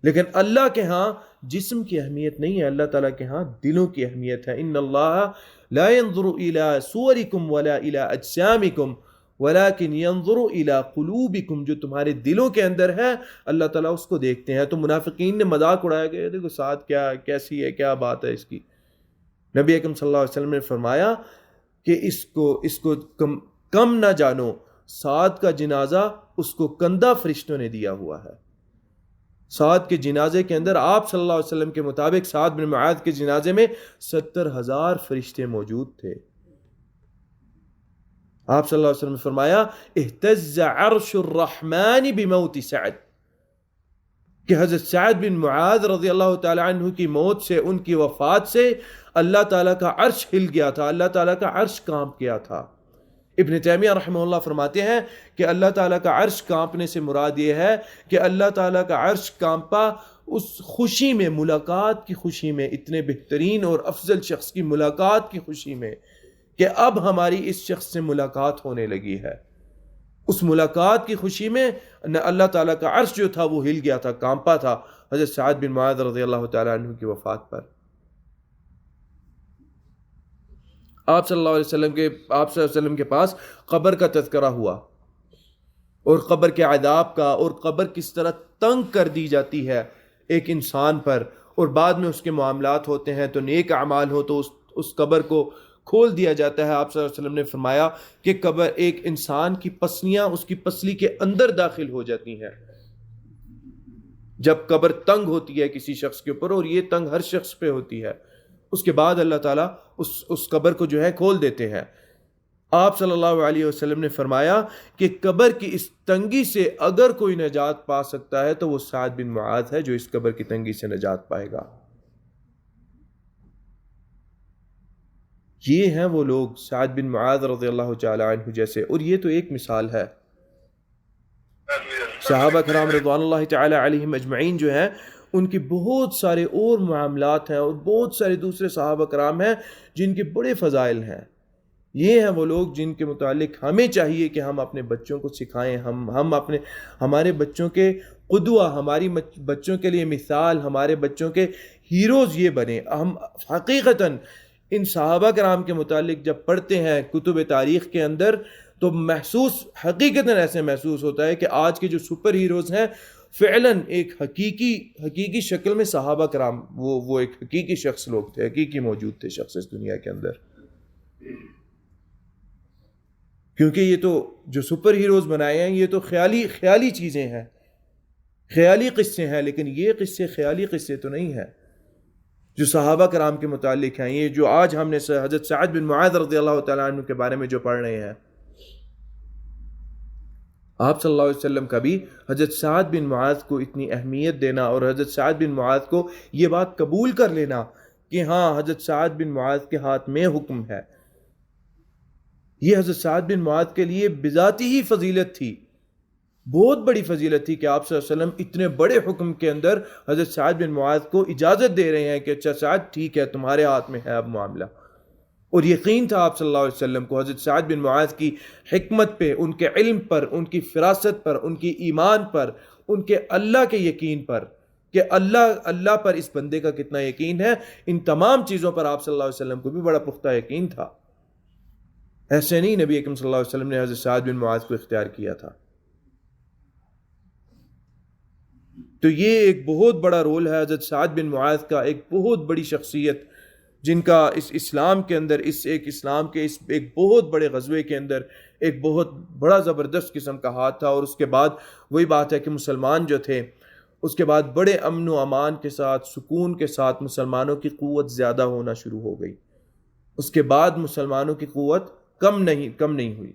لیکن اللہ کے ہاں جسم کی اہمیت نہیں ہے، اللہ تعالیٰ کے ہاں دلوں کی اہمیت ہے. ان اللہ لا ينظر الى صورکم ولا الى اجسامکم ولكن ينظر الى قلوبکم، جو تمہارے دلوں کے اندر ہے اللہ تعالیٰ اس کو دیکھتے ہیں. تو منافقین نے مذاق اڑایا کہ دیکھو سعد کیسی ہے، کیا بات ہے اس کی. نبی اکرم صلی اللہ علیہ وسلم نے فرمایا کہ اس کو کم نہ جانو، سعد کا جنازہ اس کو کندھا فرشتوں نے دیا ہوا ہے. سعد کے جنازے کے اندر آپ صلی اللہ علیہ وسلم کے مطابق سعد بن معاذ کے جنازے میں 70,000 فرشتے موجود تھے. آپ صلی اللہ علیہ وسلم نے فرمایا اہتز عرش الرحمن بموت سعد، کہ حضرت سعد بن معاذ رضی اللہ تعالی عنہ کی موت سے، ان کی وفات سے اللہ تعالیٰ کا عرش ہل گیا تھا، اللہ تعالیٰ کا عرش کانپ گیا تھا. ابن تیمیہ رحمہ اللہ فرماتے ہیں کہ اللہ تعالیٰ کا عرش کانپنے سے مراد یہ ہے کہ اللہ تعالیٰ کا عرش کانپا اس خوشی میں، ملاقات کی خوشی میں، اتنے بہترین اور افضل شخص کی ملاقات کی خوشی میں کہ اب ہماری اس شخص سے ملاقات ہونے لگی ہے. اس ملاقات کی خوشی میں اللہ تعالیٰ کا عرش جو تھا وہ ہل گیا تھا، کانپا تھا حضرت سعد بن معاذ رضی اللہ تعالیٰ عنہ کی وفات پر. آپ صلی اللہ علیہ وسلم کے پاس قبر کا تذکرہ ہوا، اور قبر کے عذاب کا، اور قبر کس طرح تنگ کر دی جاتی ہے ایک انسان پر، اور بعد میں اس کے معاملات ہوتے ہیں تو نیک اعمال ہو تو اس قبر کو کھول دیا جاتا ہے. آپ صلی اللہ علیہ وسلم نے فرمایا کہ قبر ایک انسان کی پسلیاں اس کی پسلی کے اندر داخل ہو جاتی ہیں جب قبر تنگ ہوتی ہے کسی شخص کے اوپر، اور یہ تنگ ہر شخص پہ ہوتی ہے. اس کے بعد اللہ تعالیٰ اس قبر کو جو ہے کھول دیتے ہیں. آپ صلی اللہ علیہ وسلم نے فرمایا کہ قبر کی اس تنگی سے اگر کوئی نجات پا سکتا ہے تو وہ سعد بن معاذ ہے جو اس قبر کی تنگی سے نجات پائے گا. یہ ہیں وہ لوگ سعد بن معاذ رضی اللہ تعالی عنہ جیسے. اور یہ تو ایک مثال ہے. صحابہ کرام رضوان اللہ تعالی علیہم اجمعین جو ہیں ان کی بہت سارے اور معاملات ہیں، اور بہت سارے دوسرے صحابہ کرام ہیں جن کے بڑے فضائل ہیں. یہ ہیں وہ لوگ جن کے متعلق ہمیں چاہیے کہ ہم اپنے بچوں کو سکھائیں، ہمارے بچوں کے قدوہ، ہماری بچوں کے لیے مثال، ہمارے بچوں کے ہیروز یہ بنے. ہم حقیقتاً ان صحابہ کرام کے متعلق جب پڑھتے ہیں کتب تاریخ کے اندر تو حقیقتاً ایسے محسوس ہوتا ہے کہ آج کے جو سپر ہیروز ہیں فعلاً ایک حقیقی شکل میں صحابہ کرام وہ ایک حقیقی شخص لوگ تھے، حقیقی موجود تھے شخص اس دنیا کے اندر. کیونکہ یہ تو جو سپر ہیروز بنائے ہیں یہ تو خیالی چیزیں ہیں، خیالی قصے ہیں، لیکن یہ قصے خیالی قصے تو نہیں ہیں جو صحابہ کرام کے متعلق ہیں. یہ جو آج ہم نے حضرت سعد بن معاذ رضی اللہ تعالیٰ عنہ کے بارے میں جو پڑھ رہے ہیں، آپ صلی اللہ علیہ وسلم کا بھی حضرت سعد بن معاذ کو اتنی اہمیت دینا اور حضرت سعد بن معاذ کو یہ بات قبول کر لینا کہ ہاں حضرت سعد بن معاذ کے ہاتھ میں حکم ہے، یہ حضرت سعد بن معاذ کے لیے بذاتی ہی فضیلت تھی، بہت بڑی فضیلت تھی کہ آپ صلی اللہ علیہ وسلم اتنے بڑے حکم کے اندر حضرت سعد بن معاذ کو اجازت دے رہے ہیں کہ اچھا سعد ٹھیک ہے تمہارے ہاتھ میں ہے اب معاملہ. اور یقین تھا آپ صلی اللہ علیہ وسلم کو حضرت سعد بن معاذ کی حکمت پہ، ان کے علم پر، ان کی فراست پر، ان کی ایمان پر، ان کے اللہ کے یقین پر کہ اللہ پر اس بندے کا کتنا یقین ہے. ان تمام چیزوں پر آپ صلی اللہ علیہ وسلم کو بھی بڑا پختہ یقین تھا. ایسے نہیں نبی اکرم صلی اللہ علیہ وسلم نے حضرت سعد بن معاذ کو اختیار کیا تھا. تو یہ ایک بہت بڑا رول ہے حضرت سعد بن معاذ کا، ایک بہت بڑی شخصیت جن کا اس اسلام کے اندر، اسلام کے ایک بہت بڑے غزوے کے اندر ایک بہت بڑا زبردست قسم کا ہاتھ تھا. اور اس کے بعد وہی بات ہے کہ مسلمان جو تھے اس کے بعد بڑے امن و امان کے ساتھ، سکون کے ساتھ مسلمانوں کی قوت زیادہ ہونا شروع ہو گئی. اس کے بعد مسلمانوں کی قوت کم نہیں ہوئی،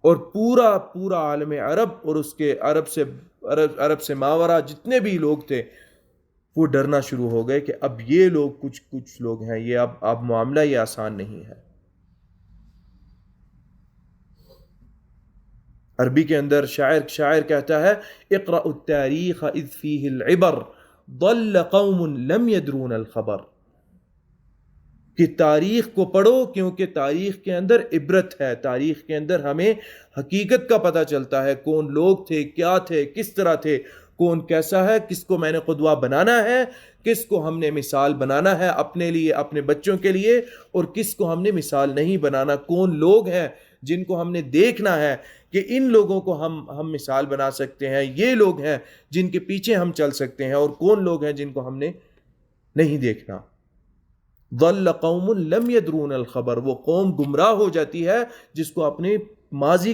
اور پورا عالم عرب اور اس کے عرب سے ماورا جتنے بھی لوگ تھے وہ ڈرنا شروع ہو گئے کہ اب یہ لوگ کچھ لوگ ہیں، یہ اب معاملہ یہ آسان نہیں ہے. عربی کے اندر شاعر کہتا ہے اقرأ التاریخ اذ فیہ العبر ضل قوم لم يدرون الخبر، کہ تاریخ کو پڑھو کیونکہ تاریخ کے اندر عبرت ہے، تاریخ کے اندر ہمیں حقیقت کا پتہ چلتا ہے، کون لوگ تھے، کیا تھے، کس طرح تھے. کون کیسا ہے، کس کو میں نے قدوہ بنانا ہے، کس کو ہم نے مثال بنانا ہے اپنے لیے، اپنے بچوں کے لیے، اور کس کو ہم نے مثال نہیں بنانا، کون لوگ ہیں جن کو ہم نے دیکھنا ہے کہ ان لوگوں کو ہم مثال بنا سکتے ہیں، یہ لوگ ہیں جن کے پیچھے ہم چل سکتے ہیں، اور کون لوگ ہیں جن کو ہم نے نہیں دیکھنا۔ ضل قوم لم يدرون الخبر، وہ قوم گمراہ ہو جاتی ہے جس کو اپنے ماضی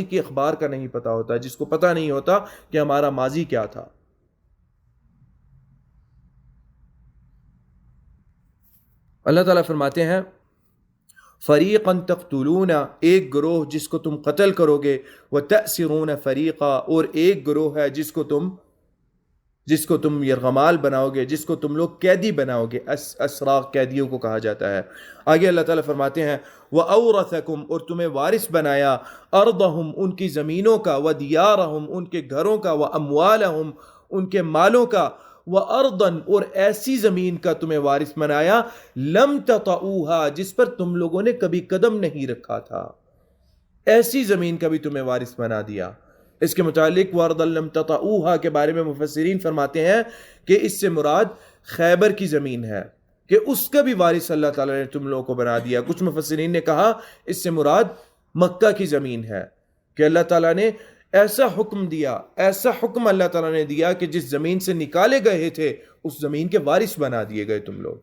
کے اخبار کا نہیں پتا ہوتا، جس کو پتا نہیں ہوتا کہ ہمارا ماضی کیا تھا۔ اللہ تعالیٰ فرماتے ہیں فریقا تقتلون، ایک گروہ جس کو تم قتل کرو گے، وتأسرون فریقا، اور ایک گروہ ہے جس کو تم یرغمال بناؤ گے، جس کو تم لوگ قیدی بناؤ گے۔ اسرا قیدیوں کو کہا جاتا ہے۔ آگے اللہ تعالیٰ فرماتے ہیں وَأَوْرَثَكُمْ، اور تمہیں وارث بنایا، أَرْضَهُمْ، ان کی زمینوں کا، وَدِيَارَهُمْ، ان کے گھروں کا، وَأَمْوَالَهُمْ، ان کے مالوں کا، وَأَرْضًا، اور ایسی زمین کا تمہیں وارث بنایا، لَمْ تَطَئُوهَا، جس پر تم لوگوں نے کبھی قدم نہیں رکھا تھا، ایسی زمین کا بھی تمہیں وارث بنا دیا۔ اس کے متعلق وَأَرْضًا لَمْ تَطَئُوهَا کے بارے میں مفسرین فرماتے ہیں کہ اس سے مراد خیبر کی زمین ہے، کہ اس کا بھی وارث اللہ تعالیٰ نے تم لوگوں کو بنا دیا۔ کچھ مفسرین نے کہا اس سے مراد مکہ کی زمین ہے، کہ اللہ تعالیٰ نے ایسا حکم دیا، ایسا حکم اللہ تعالیٰ نے دیا کہ جس زمین سے نکالے گئے تھے اس زمین کے وارث بنا دیے گئے تم لوگ۔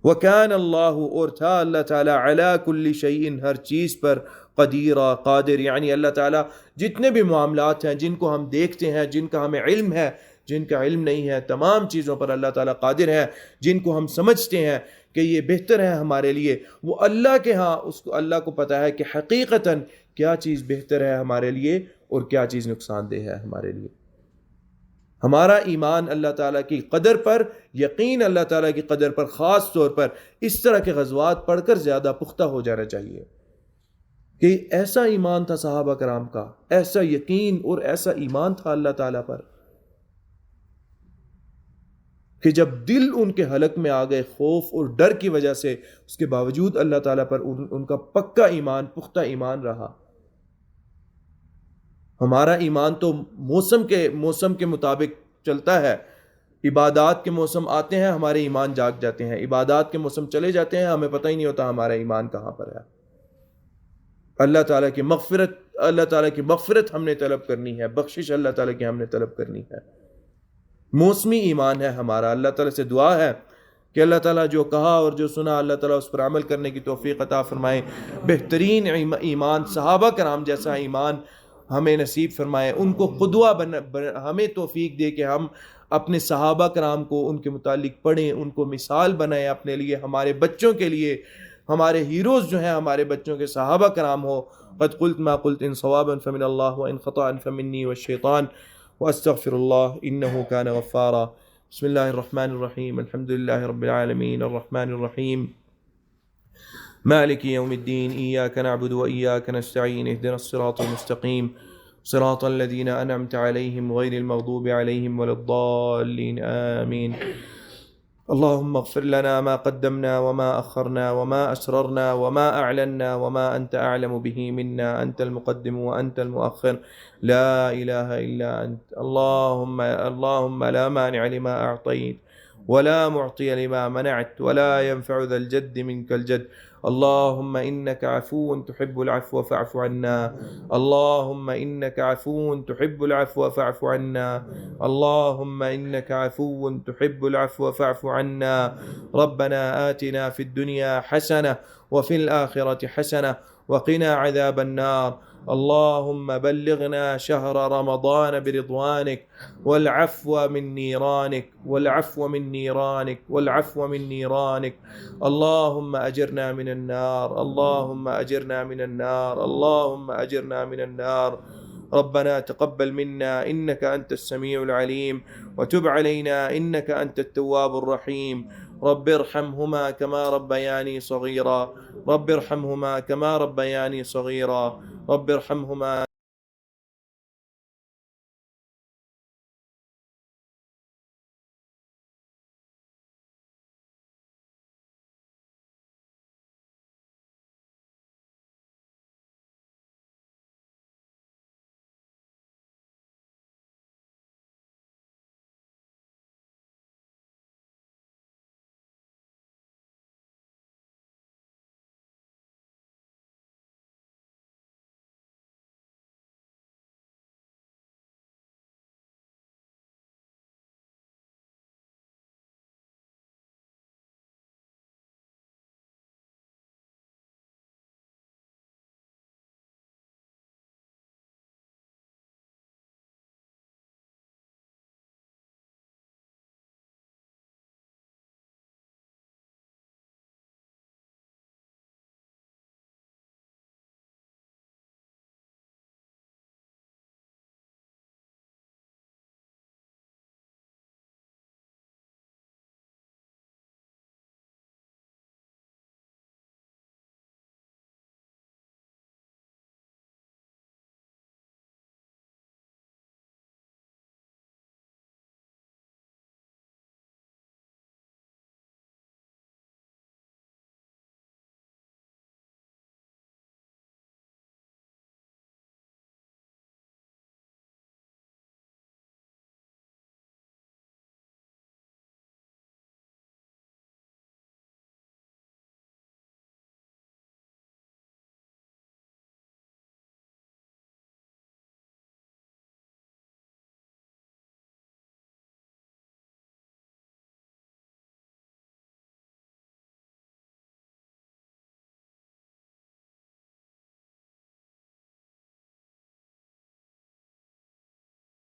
وَكَانَ اللَّهُ، اور تھا اللہ تعالیٰ، عَلَى كُلِّ شَيْءٍ، ہر چیز پر، قدیرہ، قادر، یعنی اللہ تعالیٰ جتنے بھی معاملات ہیں جن کو ہم دیکھتے ہیں، جن کا ہمیں علم ہے، جن کا علم نہیں ہے، تمام چیزوں پر اللہ تعالیٰ قادر ہے۔ جن کو ہم سمجھتے ہیں کہ یہ بہتر ہے ہمارے لیے، وہ اللہ کے ہاں اللہ کو پتہ ہے کہ حقیقتاً کیا چیز بہتر ہے ہمارے لیے اور کیا چیز نقصان دہ ہے ہمارے لیے۔ ہمارا ایمان اللہ تعالیٰ کی قدر پر، یقین اللہ تعالیٰ کی قدر پر، خاص طور پر اس طرح کے غزوات پڑھ کر زیادہ پختہ ہو جانا چاہیے، کہ ایسا ایمان تھا صحابہ کرام کا، ایسا یقین اور ایسا ایمان تھا اللہ تعالیٰ پر، کہ جب دل ان کے حلق میں آ گئے خوف اور ڈر کی وجہ سے، اس کے باوجود اللہ تعالیٰ پر ان کا پکا ایمان، پختہ ایمان رہا۔ ہمارا ایمان تو موسم کے مطابق چلتا ہے، عبادات کے موسم آتے ہیں ہمارے ایمان جاگ جاتے ہیں، عبادات کے موسم چلے جاتے ہیں ہمیں پتہ ہی نہیں ہوتا ہمارا ایمان کہاں پر ہے۔ اللہ تعالیٰ کی مغفرت ہم نے طلب کرنی ہے، بخشش اللہ تعالیٰ کی ہم نے طلب کرنی ہے۔ موسمی ایمان ہے ہمارا۔ اللہ تعالیٰ سے دعا ہے کہ اللہ تعالیٰ جو کہا اور جو سنا اللہ تعالیٰ اس پر عمل کرنے کی توفیق عطا فرمائے، بہترین ایمان، صحابہ کرام جیسا ایمان ہمیں نصیب فرمائے، ان کو قدوہ ہمیں توفیق دے کہ ہم اپنے صحابہ کرام کو ان کے متعلق پڑھیں، ان کو مثال بنائیں اپنے لیے، ہمارے بچوں کے لیے۔ ہمارے ہیروز جو ہیں ہمارے بچوں کے صحابہ کرام ہو۔ قد قلت ما قلت ان صوابا فمن اللہ وان خطأ فمنی والشیطان واستغفر اللہ انہ کان غفارا۔ بسم اللہ الرحمن الرحیم، الحمد للہ رب العالمین، الرحمن الرحیم، مالک یوم الدین، ایاک نعبد وایاک نستعین، اہدنا الصراط المستقیم، صراط الذین انعمت علیہم غیر المغضوب علیہم ولا الضالین، آمین۔ اللهم اغفر لنا ما قدمنا وما أخرنا وما أسررنا وما أعلنا وما أنت أعلم به منا، أنت المقدم وأنت المؤخر، لا إله إلا أنت، اللهم لا مانع لما أعطيت ولا معطي لما منعت ولا ينفع ذا الجد منك الجد، اللهم إنك عفو تحب العفو فاعف عنا، اللهم إنك عفو تحب العفو فاعف عنا، اللهم إنك عفو تحب العفو فاعف عنا، ربنا آتنا في الدنيا حسنة وفي الآخرة حسنة وقنا عذاب النار، اللهم بلغنا شهر رمضان برضوانك والعفو من نيرانك والعفو من نيرانك والعفو من نيرانك، اللهم أجرنا من النار، اللهم أجرنا من النار، اللهم أجرنا من النار، ربنا تقبل منا إنك أنت السميع العليم وتب علينا إنك أنت التواب الرحيم، رب ارحمهما كما ربياني صغيرا، رب ارحمهما كما ربياني صغيرا، رب ارحمهما